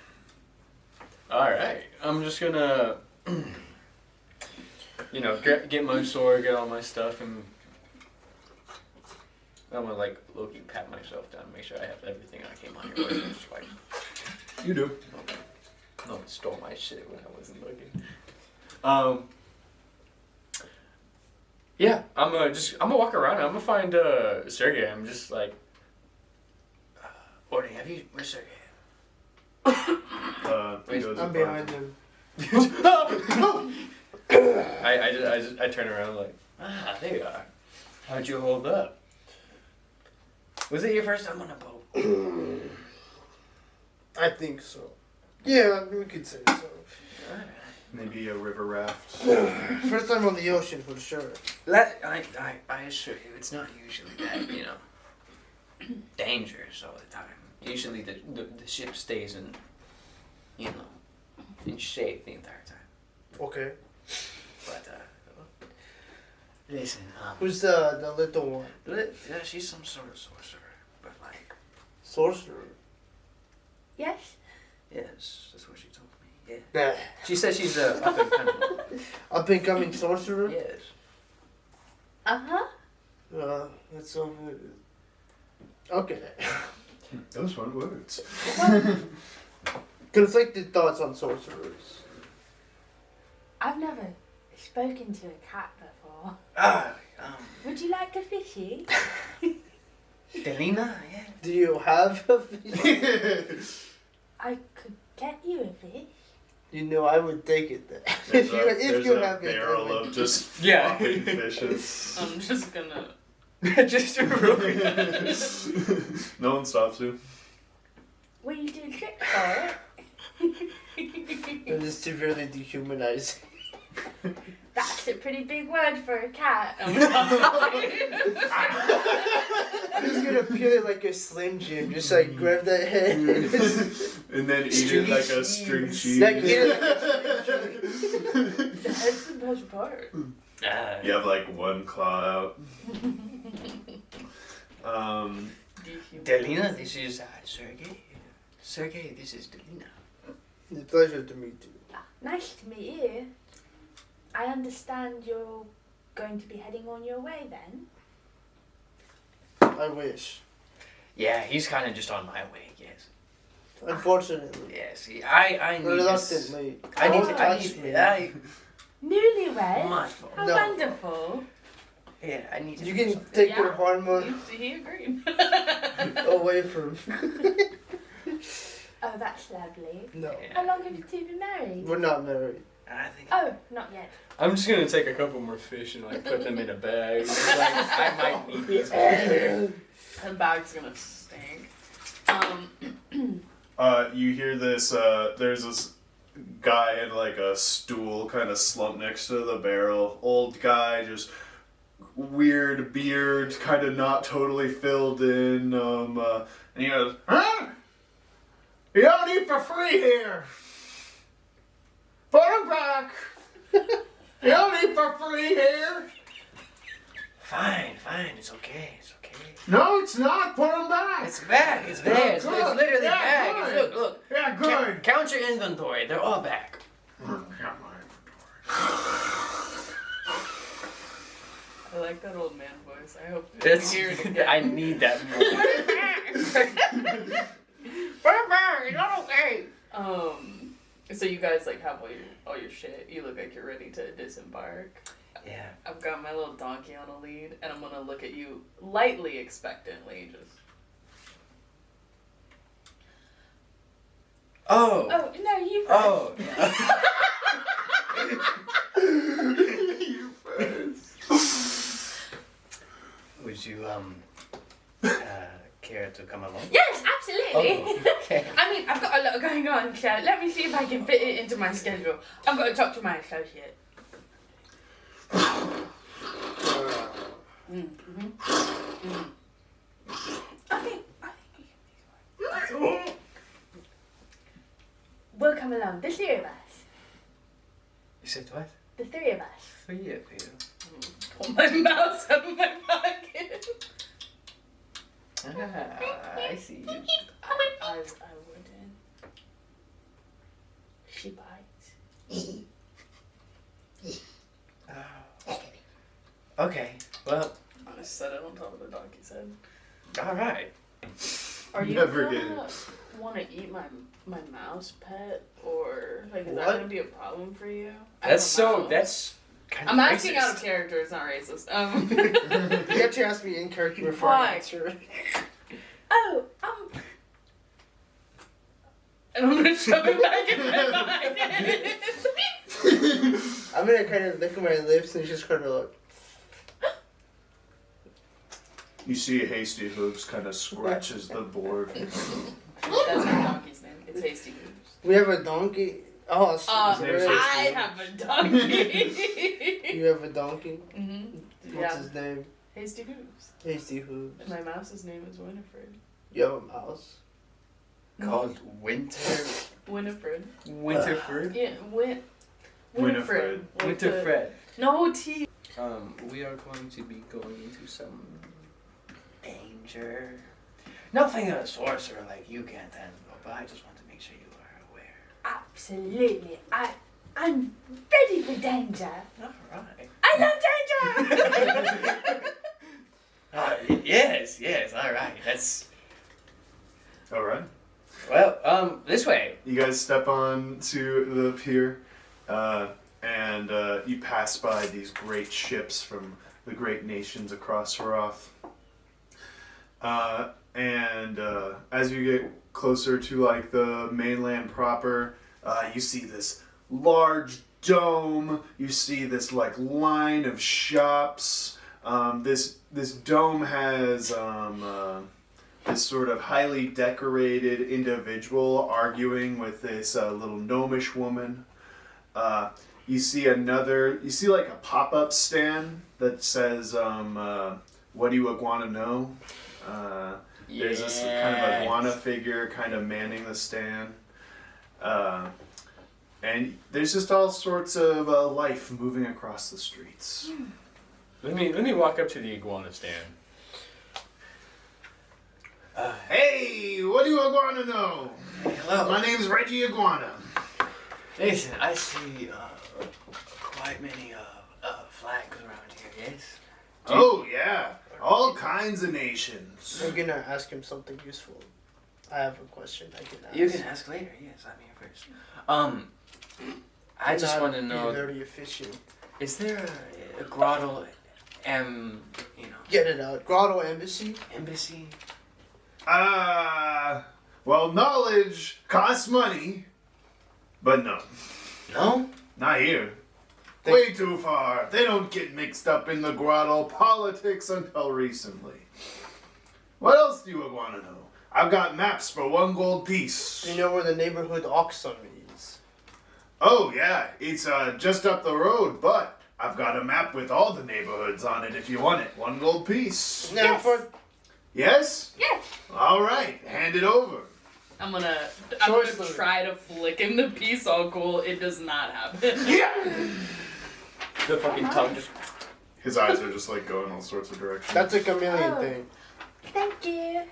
All right. I'm just gonna you know, get my sword, get all my stuff, and I'm gonna like low-key pat myself down, make sure I have everything I came on here with. Just like, You do. no one stole my shit when I wasn't looking. Yeah, I'm gonna walk around. I'm gonna find Sergey. I'm just like, Orny, where's Sergey? He goes I'm in behind front. him. I turn around like, There you are. How'd you hold up? Was it your first time on a boat? I think so. Yeah, we could say so. Maybe a river raft. First time on the ocean for sure. I assure you, it's not usually that, you know, dangerous all the time. Usually the ship stays in, you know, in shape the entire time. Okay. But, listen, Who's the little one? she's some sort of sorcerer, but like, Sorcerer. Yes? yes, that's what she told me, yeah. Nah. She says she's a up and coming. Up and coming sorcerer? Yes. Uh-huh. That's over. Okay. Those weren't words. Conflicted thoughts on sorcerers. I've never spoken to a cat before. Would Would you like a fishy? Delina, yeah. Do you have a fish? I could get you a fish. You know, I would take it then. There's if you a have it. barrel of just Yeah. flopping fishes. I'm just gonna. just ruin. No one stops you. Will you do a trick for it? It is severely dehumanizing. That's a pretty big word for a cat. Oh, my I'm just gonna peel it like a Slim Jim, just like grab that head. And then eat it like a string cheese. Like, eat it That's the best part. You have like one claw out. Delina, this is Sergey. Sergey, this is Delina. It's a pleasure to meet you. Nice to meet you. I understand you're going to be heading on your way then? I wish. Yeah, he's kind of just on my way, yes. Unfortunately. Yeah, see, I need this. Reluctantly. I need Newlywed? my fault. How No. wonderful. Yeah, I need to You do can something. take Yeah. your hormone He agreed. away from. Oh, that's lovely. No. Yeah. How long have you two been married? We're not married. I think Oh, not yet. I'm just gonna take a couple more fish and like put them in a bag. Like, I might need these. Later. The bag's gonna stink. You hear this, there's this guy in like a stool kind of slumped next to the barrel. Old guy, just weird beard, kind of not totally filled in. And he goes, "Huh? You don't eat for free here. Put him back. You don't eat for free here. fine, it's okay, No, it's not. Put him back. It's back, it's there, it's good. literally Yeah, back. good. It's, look, Yeah, good. count your inventory, they're all back. I like that old man voice. I hope you That's, hear it again. I need that more. It's not okay. So you guys like have all your shit. You look like you're ready to disembark. Yeah. I've got my little donkey on a lead, and I'm gonna look at you lightly expectantly, just. Oh. Oh, no, you Oh. You first. Would you care to come along? Yes, absolutely. Oh, okay. I mean, I've got a lot going on, so let me see if I can fit it into my schedule. I've got to talk to my associate. I think we'll come along, the three of us. You said what? The three of us. 3 of you. Pull my mouse out of my pocket. I see. I wouldn't. She bites. Okay. Well, I set it on top of the donkey's head. all right. Are you Never gonna want to eat my mouse pet, or like is that What? gonna be a problem for you? That's I don't know. That's kind I'm of asking racist. out of character. It's not racist. You have to ask me in character before Why? I answer. Oh, and I'm gonna shove it back in my head. I'm gonna kind of lick my lips and just kind of look. You see Hasty Hooves kind of scratches the board. That's my donkey's name. It's Hasty Hooves. We have a donkey. Oh, His name's really? I have a donkey. You have a donkey? Mhm. What's Yeah. his name? Hasty Hooves. Hasty Hooves. And my mouse's name is Winifred. You have a mouse? Called Winter. Winifred. Winterford. Yeah, Winifred. With the- Winterfred. No T. We are going to be going into some danger. Nothing a sorcerer like you can't handle, but I just want to make sure you are aware. absolutely. I'm ready for danger. All right. I love danger. Yes, all right. That's All right. well. This way. You guys step on to the pier, and you pass by these great ships from the great nations across Haroth. And as you get closer to like the mainland proper, you see this large dome. You see this like line of shops. This dome has this sort of highly decorated individual arguing with this little gnomish woman. You see like a pop-up stand that says, what do you iguana know? There's this kind of iguana figure kind of manning the stand. And there's just all sorts of life moving across the streets. Let me walk up to the iguana stand. Hey, what do you iguana know? Hello. My name's Reggie Iguana. Listen, I see quite many flags around here. Yes. Oh yeah, all kinds of nations. I'm gonna ask him something useful. I have a question I can ask. You can ask later. Yes, I'm here first. I just Not want to be know: very efficient. is there a grotto, Get it out. Grotto Embassy? embassy? Well, knowledge costs money, but no, No. not here. They- Way too far. They don't get mixed up in the grotto politics until recently. What else do you want to know? I've got maps for 1 gold piece. Do you know where the neighborhood auction is? Oh yeah, it's just up the road, but I've got a map with all the neighborhoods on it if you want it. 1 gold piece. No, Yes. Yes? Yes. All right, hand it over. I'm gonna Choice try to flick him the piece all cool. It does not happen. The fucking tongue just. His eyes are just like going all sorts of directions. That's a chameleon Oh. thing. Thank you.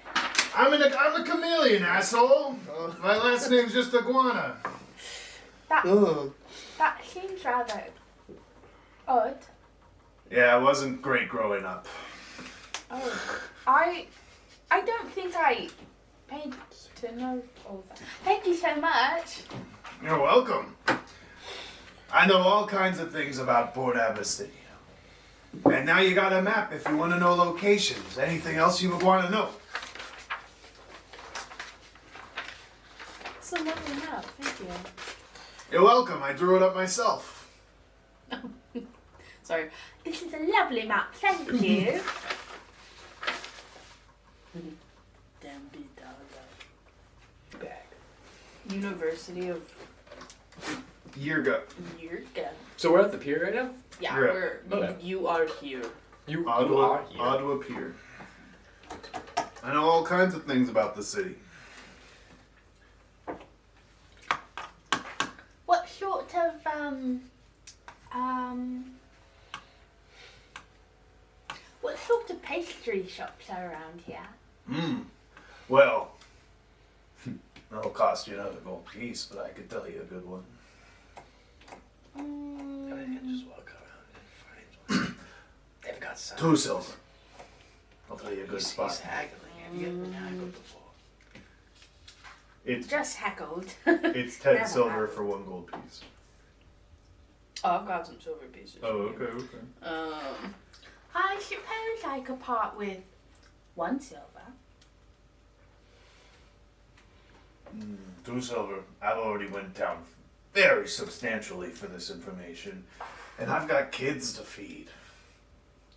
I'm a chameleon, asshole. Oh. My last name's just Iguana. Ugh. That seems rather odd. Yeah, it wasn't great growing up. Oh, I don't think I paid to know all that. Thank you so much. You're welcome. I know all kinds of things about Port Abbassy. And now you got a map if you want to know locations. Anything else you would want to know? It's a lovely map. Thank you. You're welcome. I drew it up myself. Sorry. This is a lovely map. Thank you. Damn beat back. University of Yurga. Yurga. So we're at the pier right now. Yeah, You're we're okay. you are here. You Ottawa, are here. Ottawa Pier. I know all kinds of things about the city. What sort of what sort of pastry shops are around here? Well, it'll cost you another gold piece, but I could tell you a good one. I can just walk around and find one. They've outside. 2 silver. I'll tell you a good He's spot. haggling. Have you ever been haggled before? It's Just heckled. it's 10 Never silver happened. for 1 gold piece. Oh, I've got some silver pieces. Okay. I suppose I could part with 1 silver. 2 silver. I've already went down very substantially for this information, and I've got kids to feed.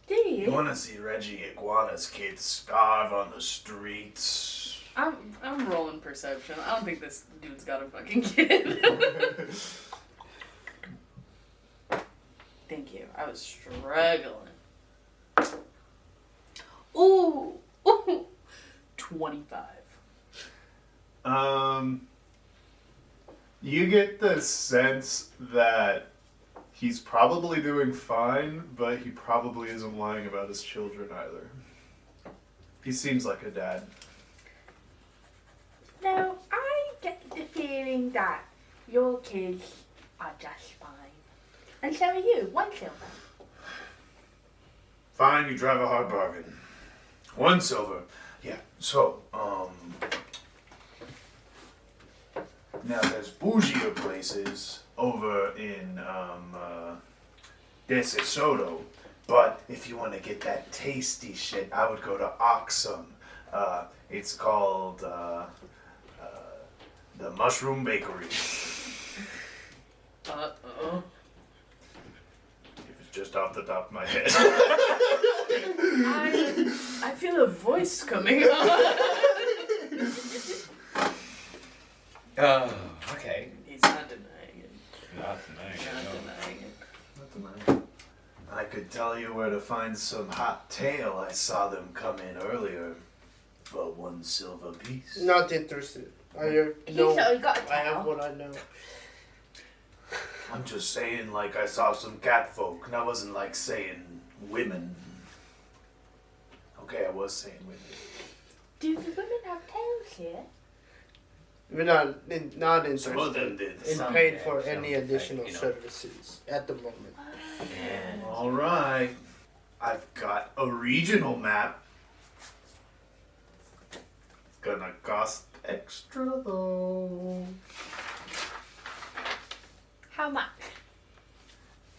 Do You you? want to see Reggie Iguana's kids starve on the streets? I'm rolling perception. I don't think this dude's got a fucking kid. Thank you. I was struggling. Ooh. 25. You get the sense that he's probably doing fine, but he probably isn't lying about his children either. He seems like a dad. No, I get the feeling that your kids are just fine. And so are you. 1 silver. Fine, you drive a hard bargain. 1 silver. Yeah, so, now there's bougier places over in, Desesoto, but if you want to get that tasty shit, I would go to Oxum. It's called, the Mushroom Bakery. Uh-oh. It was just off the top of my head. I feel a voice coming on. Okay. He's not denying it. Not tonight. Not denying it. I could tell you where to find some hot tail. I saw them come in earlier for 1 silver piece. Not interested. I He's know. already got a I have tail. what I know. I'm just saying, like, I saw some cat folk, and I wasn't, like, saying women. Okay, I was saying women. Do the women have tails here? We're not interested Some of them did. in Some paying did, for some any did, additional you know. services at the moment. Yeah. All right. I've got a regional map. Gonna cost extra, though. How much?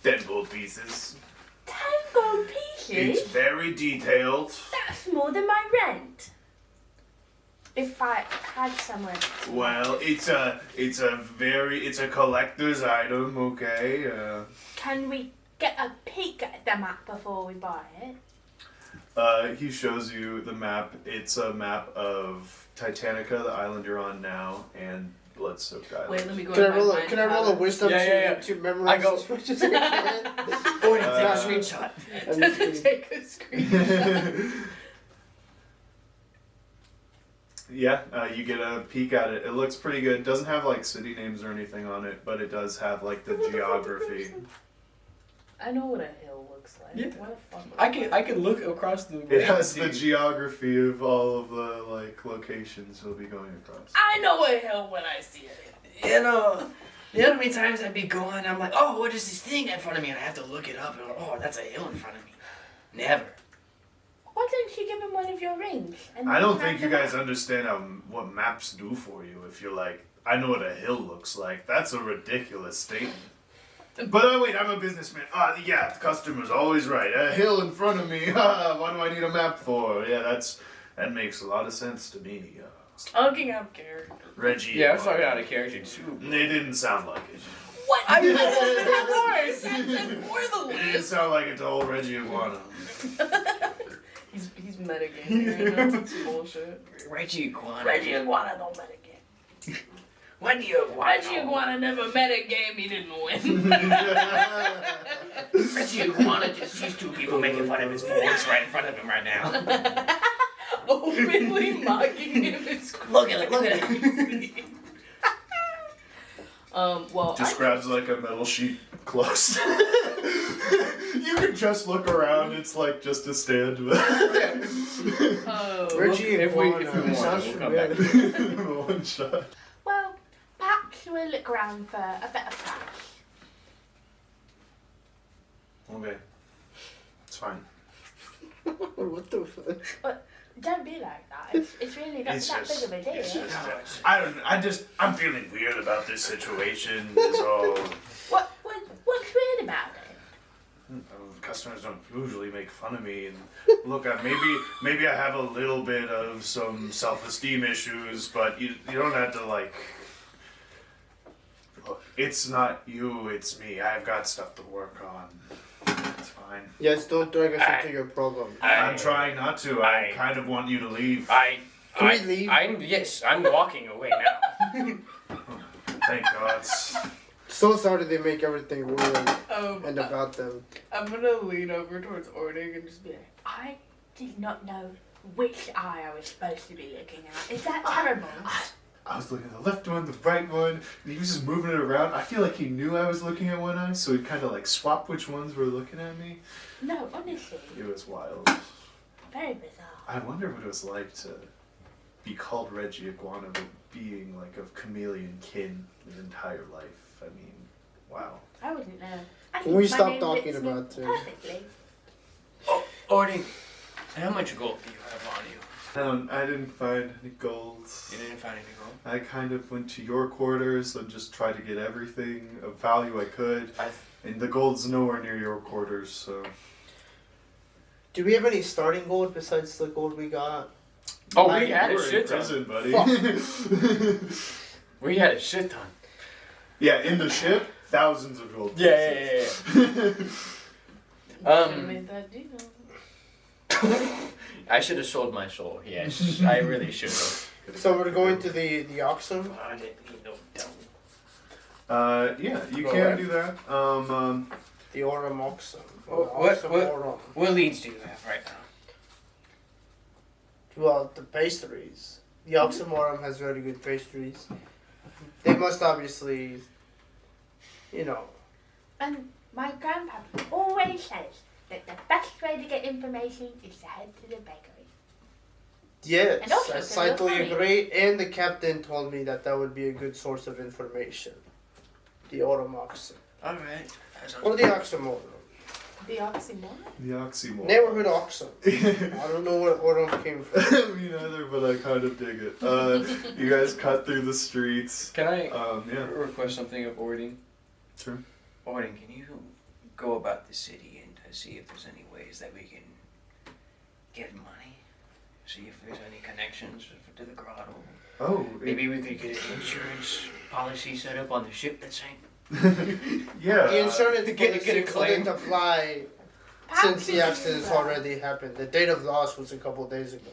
10 gold pieces. 10 gold It's pieces? very detailed. That's more than my rent. If I had somewhere to Well, it's a collector's item, okay? Can we get a peek at the map before we buy it? He shows you the map. It's a map of Titanica, the island you're on now, and Bloodsoaked Island. Wait, let me go. Can I to my roll a mind Can I roll a palette. wisdom Yeah. to memorize I go- as much as I can? Oh, take Uh, a screenshot. I'm just kidding. Take a screenshot. Yeah, you get a peek at it. It looks pretty good. Doesn't have like city names or anything on it, but it does have like the geography. I know what a hill looks like. Yeah. What a fun. I can look across the. It has see- the geography of all of the like locations you'll be going across. I know a hill when I see it. You know, the other many times I'd be going, I'm like, oh, what is this thing in front of me? And I have to look it up. And oh, that's a hill in front of me. Never. Why don't you give him one of your rings? And I don't he can think you have guys understand what maps do for you. If you're like, I know what a hill looks like. That's a ridiculous statement. But wait, I'm a businessman. Yeah, the customer's always right. A hill in front of me. What do I need a map for? Yeah, that makes a lot of sense to me. Talking out of character. Reggie. Yeah, I'm sorry out of character too. They didn't sound like it. What? I mean, That's more the It didn't list. sound like it to old Reggie Iguana. He's metagaming right now. It's bullshit. Reggie Iguana. Reggie Iguana don't metagame. When do you Reggie Iguana never metagame. He didn't win. Reggie Iguana just sees 2 people making fun of his voice right in front of him right now. Openly mocking him is Look at it, look at it. Well, Just grabs like a metal sheet close. You can just look around. It's like just a stand. Reggie if we Iguana, want, sounds we'll come back. familiar. One shot. Well, perhaps we'll look around for a better price. Okay. It's fine. What the fuck? Don't be like that. It's really not It's that just- big of a deal. it's just, I'm feeling weird about this situation. Is all. What's weird about it? Customers don't usually make fun of me, and look, maybe I have a little bit of some self-esteem issues, but you don't have to like. Look, it's not you, it's me. I've got stuff to work on. It's fine. Yes, don't drag us into your problems. I'm trying not to. I kind of want you to leave. Can we leave? I'm walking away now. Thank God. So sorry they make everything weird and I, about them. I'm gonna lean over towards Ording and just be like, I did not know which eye I was supposed to be looking at. Is that terrible? I was looking at the left one, the right one, and he was just moving it around. I feel like he knew I was looking at one eye, so he kind of like swapped which ones were looking at me. No, honestly, It was wild. very bizarre. I wonder what it was like to be called Reggie Iguana, but being like of chameleon kin his entire life. I mean, wow. I wouldn't know. I Can think we my stop name talking fits me about it? perfectly. Ording, how much gold do you have on you? I didn't find any gold. You didn't find any gold? I kind of went to your quarters and just tried to get everything of value I could. And the gold's nowhere near your quarters, so. Do we have any starting gold besides the gold we got? Oh, I- we had You a were in shit ton. prison, buddy. We had a shit ton. Yeah, in the ship, thousands of gold. Yeah. gonna make that deal. I should have sold my soul. Yes, I really should have. So we're going to the auction? I didn't need no dough. Yeah, you Go can ahead. do that. The Aurum auction. What- Auction what- Aurum. What leads do you have right now? Well, the pastries. The auction Aurum has very good pastries. They must obviously, you know. And my grandpa always says that the best way to get information is to head to the bakery. Yes, And also I to slightly the money. agree. And the captain told me that that would be a good source of information. The Aurum auction. All right. That sounds Or the auction Aurum. The oxymoron? the oxymoron. Neighborhood auction. I don't know where Aurum came from. Me neither, but I kind of dig it. You guys cut through the streets. Can I Yeah. request something of Ording? Sure. Ording, can you go about the city and see if there's any ways that we can get money? See if there's any connections to the grotto. Oh, Maybe we could get an insurance policy set up on the ship that sank. yeah. The insurance Get a policy claim. couldn't apply Perhaps since we the should accident do has that. already happened. The date of loss was a couple of days ago.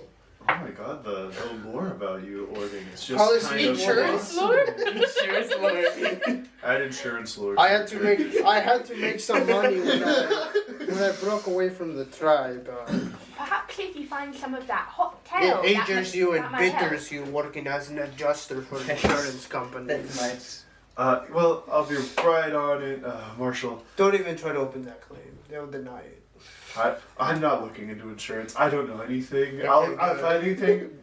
Oh my God, the lore about you, Ording. It's just Policy kind of Insurance lord? Insurance lord. Add insurance lore. I had to make some money when I broke away from the tribe. Perhaps if you find some of that hot It tail, that ages might- you that and might help. bitters you working as an adjuster for an insurance company. Nice. Well, I'll be right on it, Marshall. Don't even try to open that claim. They'll deny it. I'm not looking into insurance. I don't know anything. Okay, I'll good. if anything,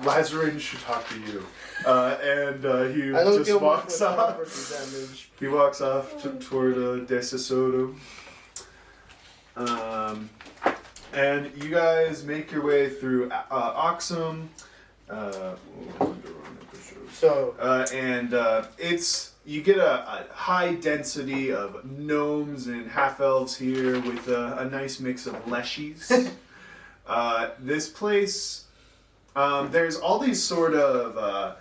Lazarin should talk to you. And he I don't just deal much walks with off. property damage. He walks off toward Desasoto. And you guys make your way through Oxum. So And it's you get a high density of gnomes and half elves here with a nice mix of leshies. This place, there's all these sort of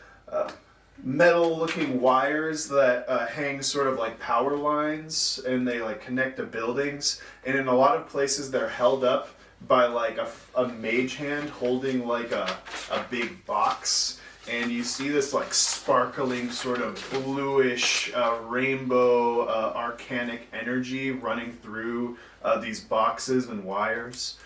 metal-looking wires that hang sort of like power lines, and they like connect to buildings. And in a lot of places, they're held up by like a mage hand holding like a big box. And you see this like sparkling sort of bluish rainbow arcanic energy running through these boxes and wires.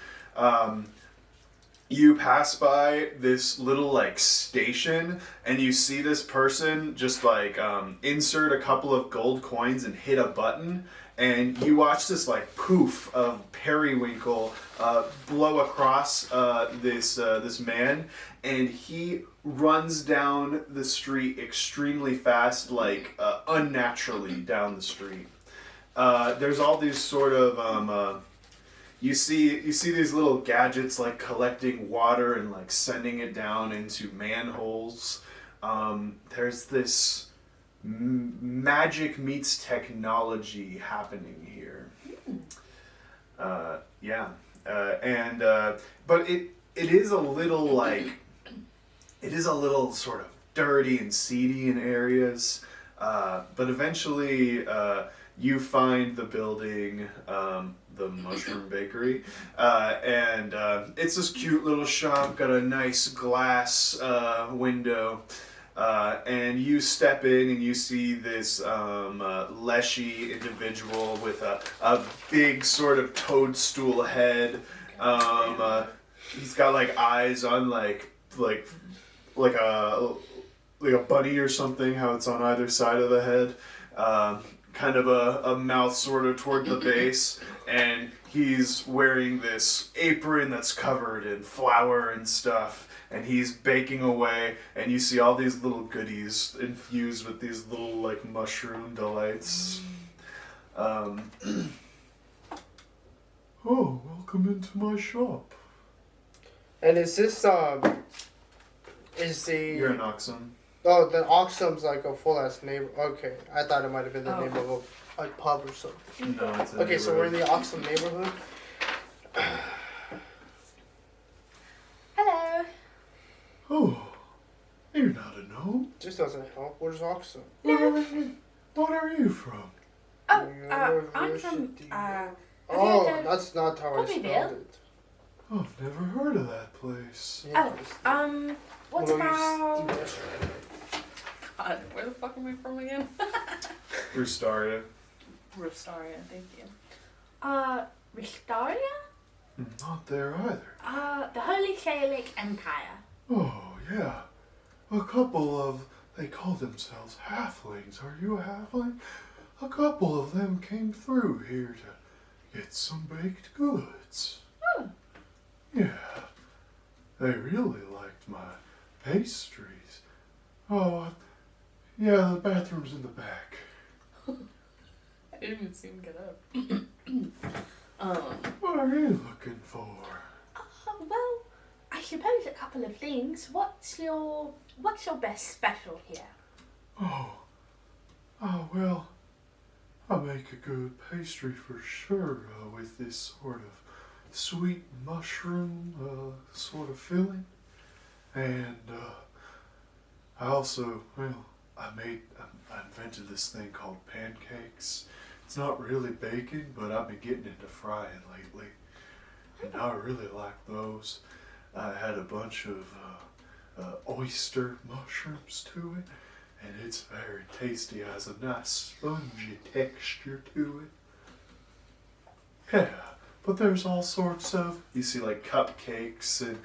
You pass by this little like station and you see this person just like insert a couple of gold coins and hit a button, and you watch this like poof of periwinkle blow across this man, and he runs down the street extremely fast, like unnaturally down the street. There's all these sort of you see these little gadgets like collecting water and like sending it down into manholes. There's this magic meets technology happening here. Yeah, but it is a little like it is a little sort of dirty and seedy in areas. But eventually, you find the building, the Mushroom Bakery, and it's this cute little shop, got a nice glass window, and you step in and you see this leshy individual with a big sort of toadstool head. He's got like eyes on like a bunny or something, how it's on either side of the head. Kind of a mouth sort of toward the base, and he's wearing this apron that's covered in flour and stuff, and he's baking away, and you see all these little goodies infused with these little like mushroom delights. Oh, welcome into my shop. And is this is the You're an Oxum. Oh, the Oxum's like a full ass name. Okay, I thought it might have been the name of a pub or something. No, it's a Okay, so we're in the Oxum neighborhood. Hello. Oh, you're not a gnome. This doesn't help. Where's Oxum? What are you from? Oh, I'm from, Oh, that's not how I Bobbyville. spelled it. I've never heard of that place. what about... God, where the fuck am I from again? Rustaria. Rostaria, thank you. Ristaria? Not there either. The Holy Gaelic Empire. Oh, yeah. A couple of... They call themselves halflings. Are you a halfling? A couple of them came through here to get some baked goods. Oh. Yeah. They really liked my pastries. Oh, yeah, the bathroom's in the back. I didn't even see him get up. What are you looking for? Well, I suppose a couple of things. What's your best special here? Oh, well, I make a good pastry for sure with this sort of sweet mushroom sort of filling. And I also, I invented this thing called pancakes. It's not really baking, but I've been getting into frying lately. And I really like those. I had a bunch of oyster mushrooms to it, and it's very tasty. It has a nice spongy texture to it. Yeah, but there's all sorts of... You see like cupcakes and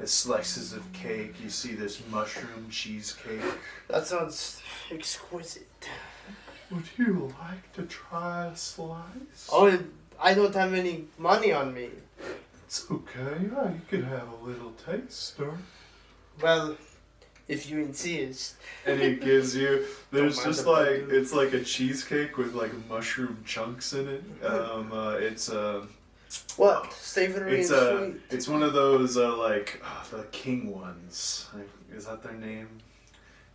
slices of cake. You see this mushroom cheesecake. That sounds exquisite. Would you like to try a slice? Oh, I don't have any money on me. It's okay. Yeah, you can have a little taster. Well, if you insist. And he gives you, there's Don't mind just if I like, do. it's like a cheesecake with like mushroom chunks in it. What? Savory It's and sweet. it's one of those like the king ones. Like, is that their name?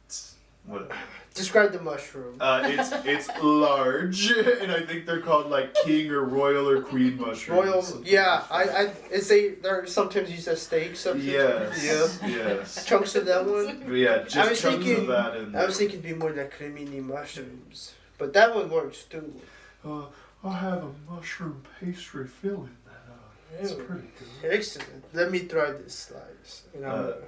It's what? Describe the mushroom. It's large, and I think they're called like king or royal or queen mushrooms. Royal, something yeah. like that. They're sometimes used as steaks. Yes. Yeah. Yes. Chunks of that one. But yeah, I was just chunks thinking- of that in I was thinking it'd be more like cremini mushrooms, but that one works too. I'll have a mushroom pastry filling that. It's Ew. pretty good. Excellent. Let me try this slice.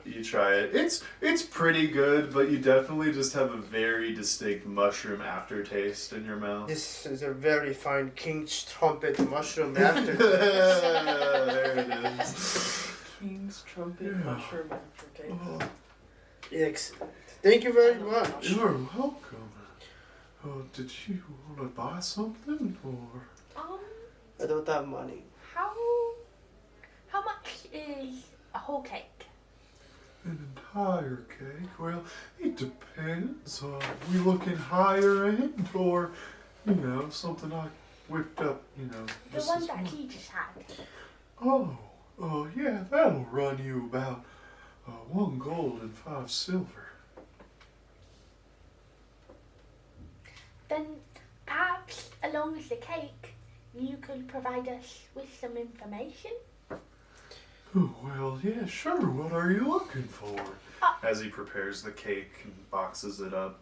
You try it. It's pretty good, but you definitely just have a very distinct mushroom aftertaste in your mouth. This is a very fine king's trumpet mushroom There after. it is. King's trumpet Yeah. mushroom aftertaste. Oh, Excellent. Thank you very much. you're welcome. Oh, did you want to buy something or? I don't have money. How much is a whole cake? An entire cake? Well, it depends. We looking higher end or, something I whipped up, The this one is that one. he just had. Oh, yeah, that'll run you about 1 gold and 5 silver. Then perhaps along with the cake, you could provide us with some information. Oh, well, yeah, sure. What are you looking for? As he prepares the cake and boxes it up.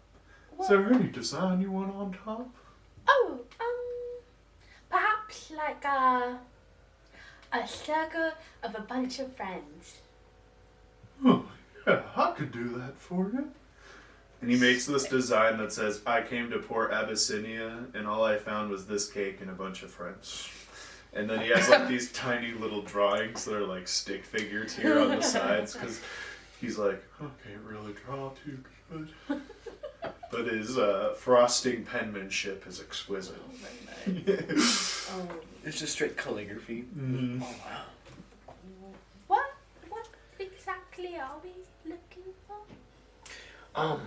Is there any design you want on top? Oh, perhaps like a circle of a bunch of friends. Oh, yeah, I could do that for you. And he makes this design that says, I came to poor Abyssinia, and all I found was this cake and a bunch of friends. And then he has like these tiny little drawings that are like stick figures here on the sides, because he's like, I can't really draw too good. But his frosting penmanship is exquisite. Oh, very nice. Oh. It's just straight calligraphy. Mm. Oh wow. What exactly are we looking for?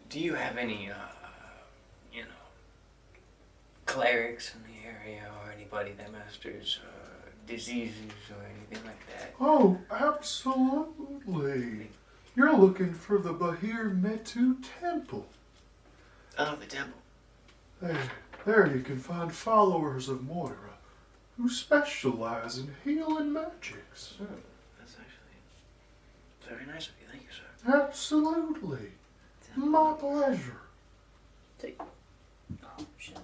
Do you have any, clerics in the area or anybody that masters diseases or anything like that? Oh, absolutely. You're looking for the Bahir Metu Temple. Oh, the temple. There you can find followers of Moira who specialize in healing magics. Oh, that's actually very nice of you. Thank you, sir. Absolutely. My pleasure. Oh, shit.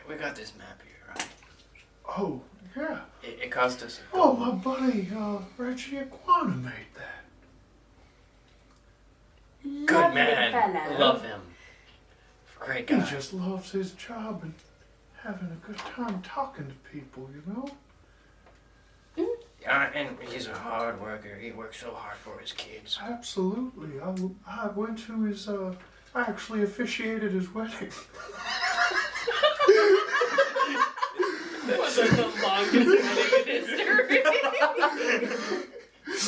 We got this map here, right? Oh, yeah. It cost us a Oh, gold. my buddy, Reggie Iguana made that. Good Lovely man. fellow. Love him. Great He guy. just loves his job and having a good time talking to people, you know? And he's a hard worker. He works so hard for his kids. Absolutely. I went to his, I actually officiated his wedding. Was like the longest wedding in history.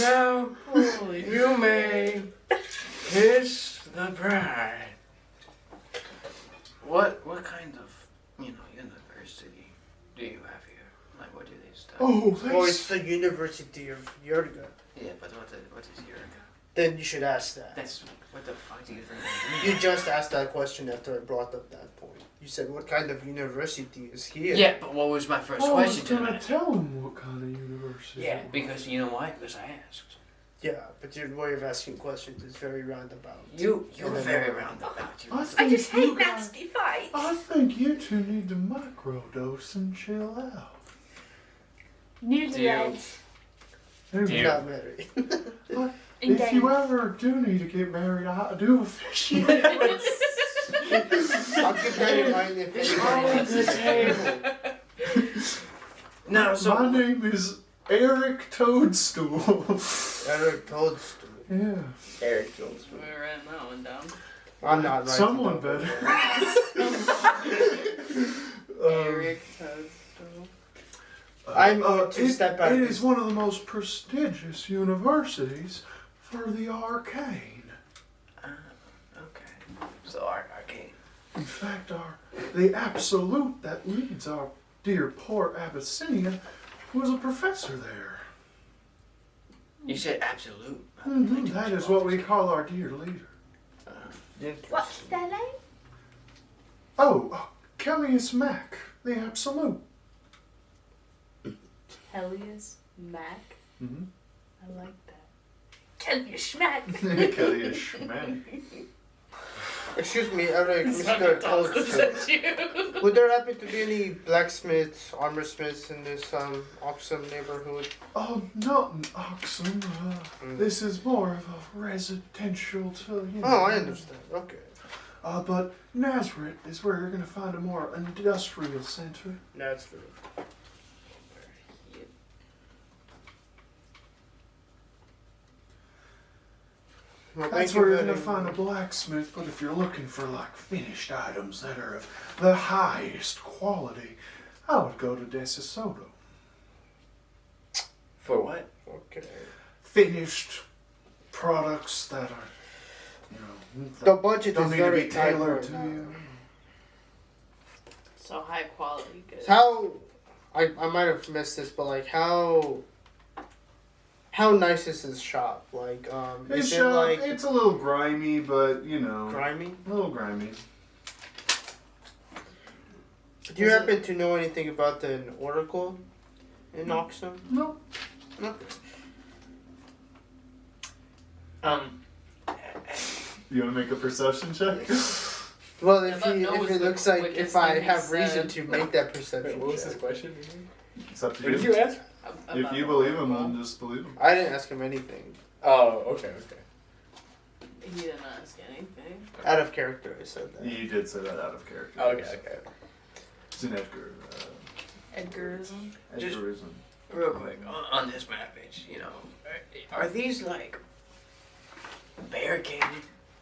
Now, Holy you may kiss the bride. What kind of, university do you have here? Like, what do they study? Oh, Or it's the University of Yurga. Yeah, but what is your... Then you should ask that. That's... What the fuck do you think I'm doing? You just asked that question after I brought up that point. You said, what kind of university is here? Yeah, but what was my first I was question to gonna him? tell him what kind of university. Yeah, it was. because you know why? Because I asked. Yeah, but your way of asking questions is very roundabout. You're And then very what? roundabout. I I think just you hate guys- nasty fights. I think you two need to microdose and chill out. Newlyweds. Maybe you- not. Not married. If you ever do need to get married, I do officiate. I'll keep that in mind if anybody needs to say. No, so My name is Eric Toadstool. Eric Toadstool. Yeah. Eric Jones. We're writing that one down. I'm not writing Someone that better. Eric Toadstool. I'm to step out It of is this. one of the most prestigious universities for the arcane. Okay. So arcane. In fact, the absolute that leads our dear poor Abyssinia was a professor there. You said absolute. That is what we call our dear leader. What's their name? Oh, Kellius Mac, the absolute. Helios Mac. Mm-hmm. I like that. Tell you schmack. Kellius Mac. Excuse me, Eric, Someone Mr. tosses Toadstool. at you. Would there happen to be any blacksmiths, armor smiths in this awesome neighborhood? Oh, not in Oxum. This is more of a residential to, Oh, I understand. Okay. But Nazareth is where you're going to find a more industrial center. That's true. Well, That's thank you where you're very going to find a blacksmith, but if you're looking for like finished items that are of the highest quality, I would go to Desisoto. For what? Okay. Finished products that are you know, The budget don't is need to very be tight tailored right to now. you. So high quality goods. How I might have missed this, but like how nice is this shop? Like His is it shop, like it's a little grimy, but you know, grimy? a little grimy. Do you happen to know anything about the Oracle in Oxum? No. No. You want to make a perception check? Well, Yeah, if but you, no if is it the looks like quickest if I thing he have reason said. to make that perception Wait, what was his check. question? It's up to What you. did you ask? If you believe him, then just believe him. I didn't ask him anything. Oh, okay. He didn't ask anything. Out of character, I said that. You did say that out of character. Okay. It's an Edgar. Edgarism. Just- Edgarism. Real quick, on this map page, you know, are these like barricaded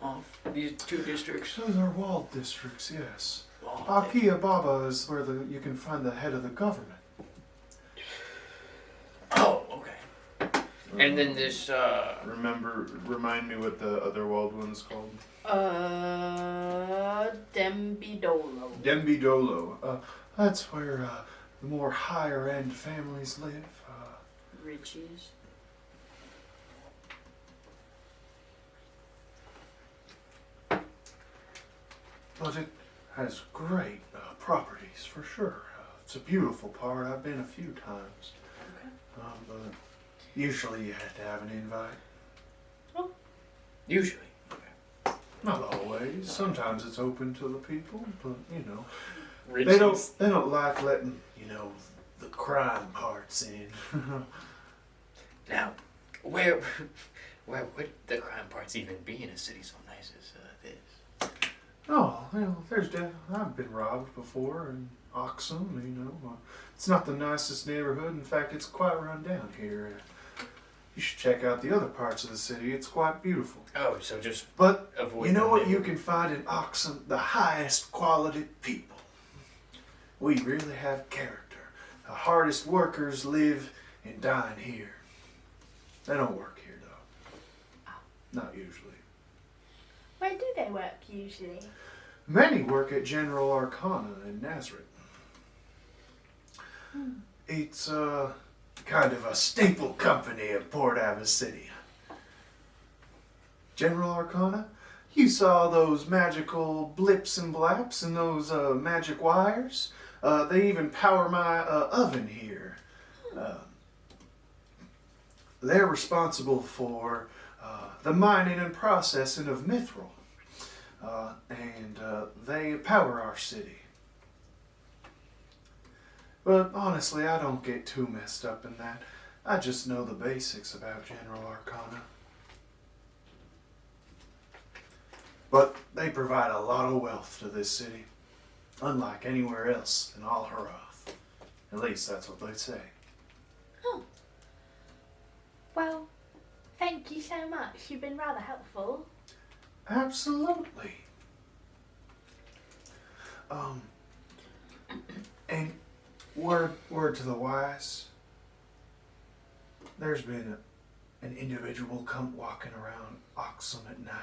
off these two districts? Those are walled districts, yes. Well, Akia Baba is where you can find the head of the government. oh, okay. And then this, Remind me what the other walled one's called. Dembidolo. Dembidolo. That's where the more higher end families live. Riches. But it has great properties for sure. It's a beautiful part. I've been a few times. Okay. But usually you have to have an invite. usually. Not always. Sometimes it's open to the people, but you know, Riches. they don't like letting the crime parts in. Now, where would the crime parts even be in a city so nice as this? Oh, well, I've been robbed before in Oxum. It's not the nicest neighborhood. In fact, it's quite run down here. You should check out the other parts of the city. It's quite beautiful. Oh, so just But avoid. you know the what you neighborhood. can find in Oxum? The highest quality people. We really have character. The hardest workers live and dine here. They don't work here, though. Not usually. Where do they work usually? Many work at General Arcana in Nazareth. It's kind of a staple company of Port Ava City. General Arcana? You saw those magical blips and blaps and those magic wires? They even power my oven here. They're responsible for the mining and processing of mithril. And they power our city. But honestly, I don't get too messed up in that. I just know the basics about General Arcana. But they provide a lot of wealth to this city, unlike anywhere else in all Harath. At least that's what they say. Well, thank you so much. You've been rather helpful. Absolutely. And word to the wise. There's been an individual come walking around Oxum at night.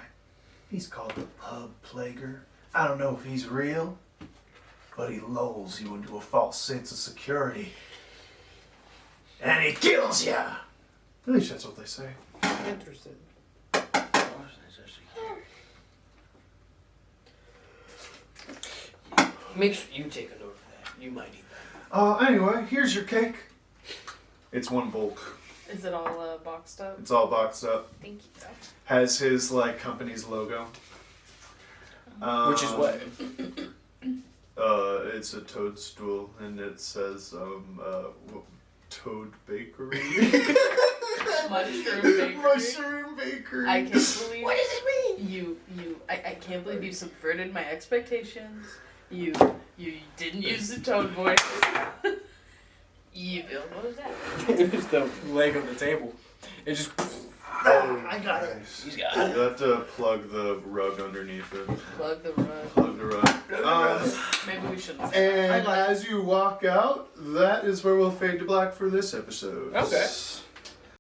He's called the Pub Plaguer. I don't know if he's real, but he lulls you into a false sense of security. And he kills you! At least that's what they say. Interesting. Make sure you take a note of that. You might need that. Anyway, here's your cake. It's one bulk. Is it all boxed up? It's all boxed up. Thank you. Has his company's logo. Which is what? It's a toadstool, and it says Toad Bakery. Mushroom bakery. Mushroom Bakery. I can't believe. What does it mean? I can't believe you subverted my expectations. You didn't use the toad voice. Evil. What was that? It was the leg of the table. It just. I got it. Nice. He's got You it. have to plug the rug underneath it. Plug the rug. Plug the rug. Maybe we shouldn't say that. And as you walk out, that is where we'll fade to black for this episode. Okay.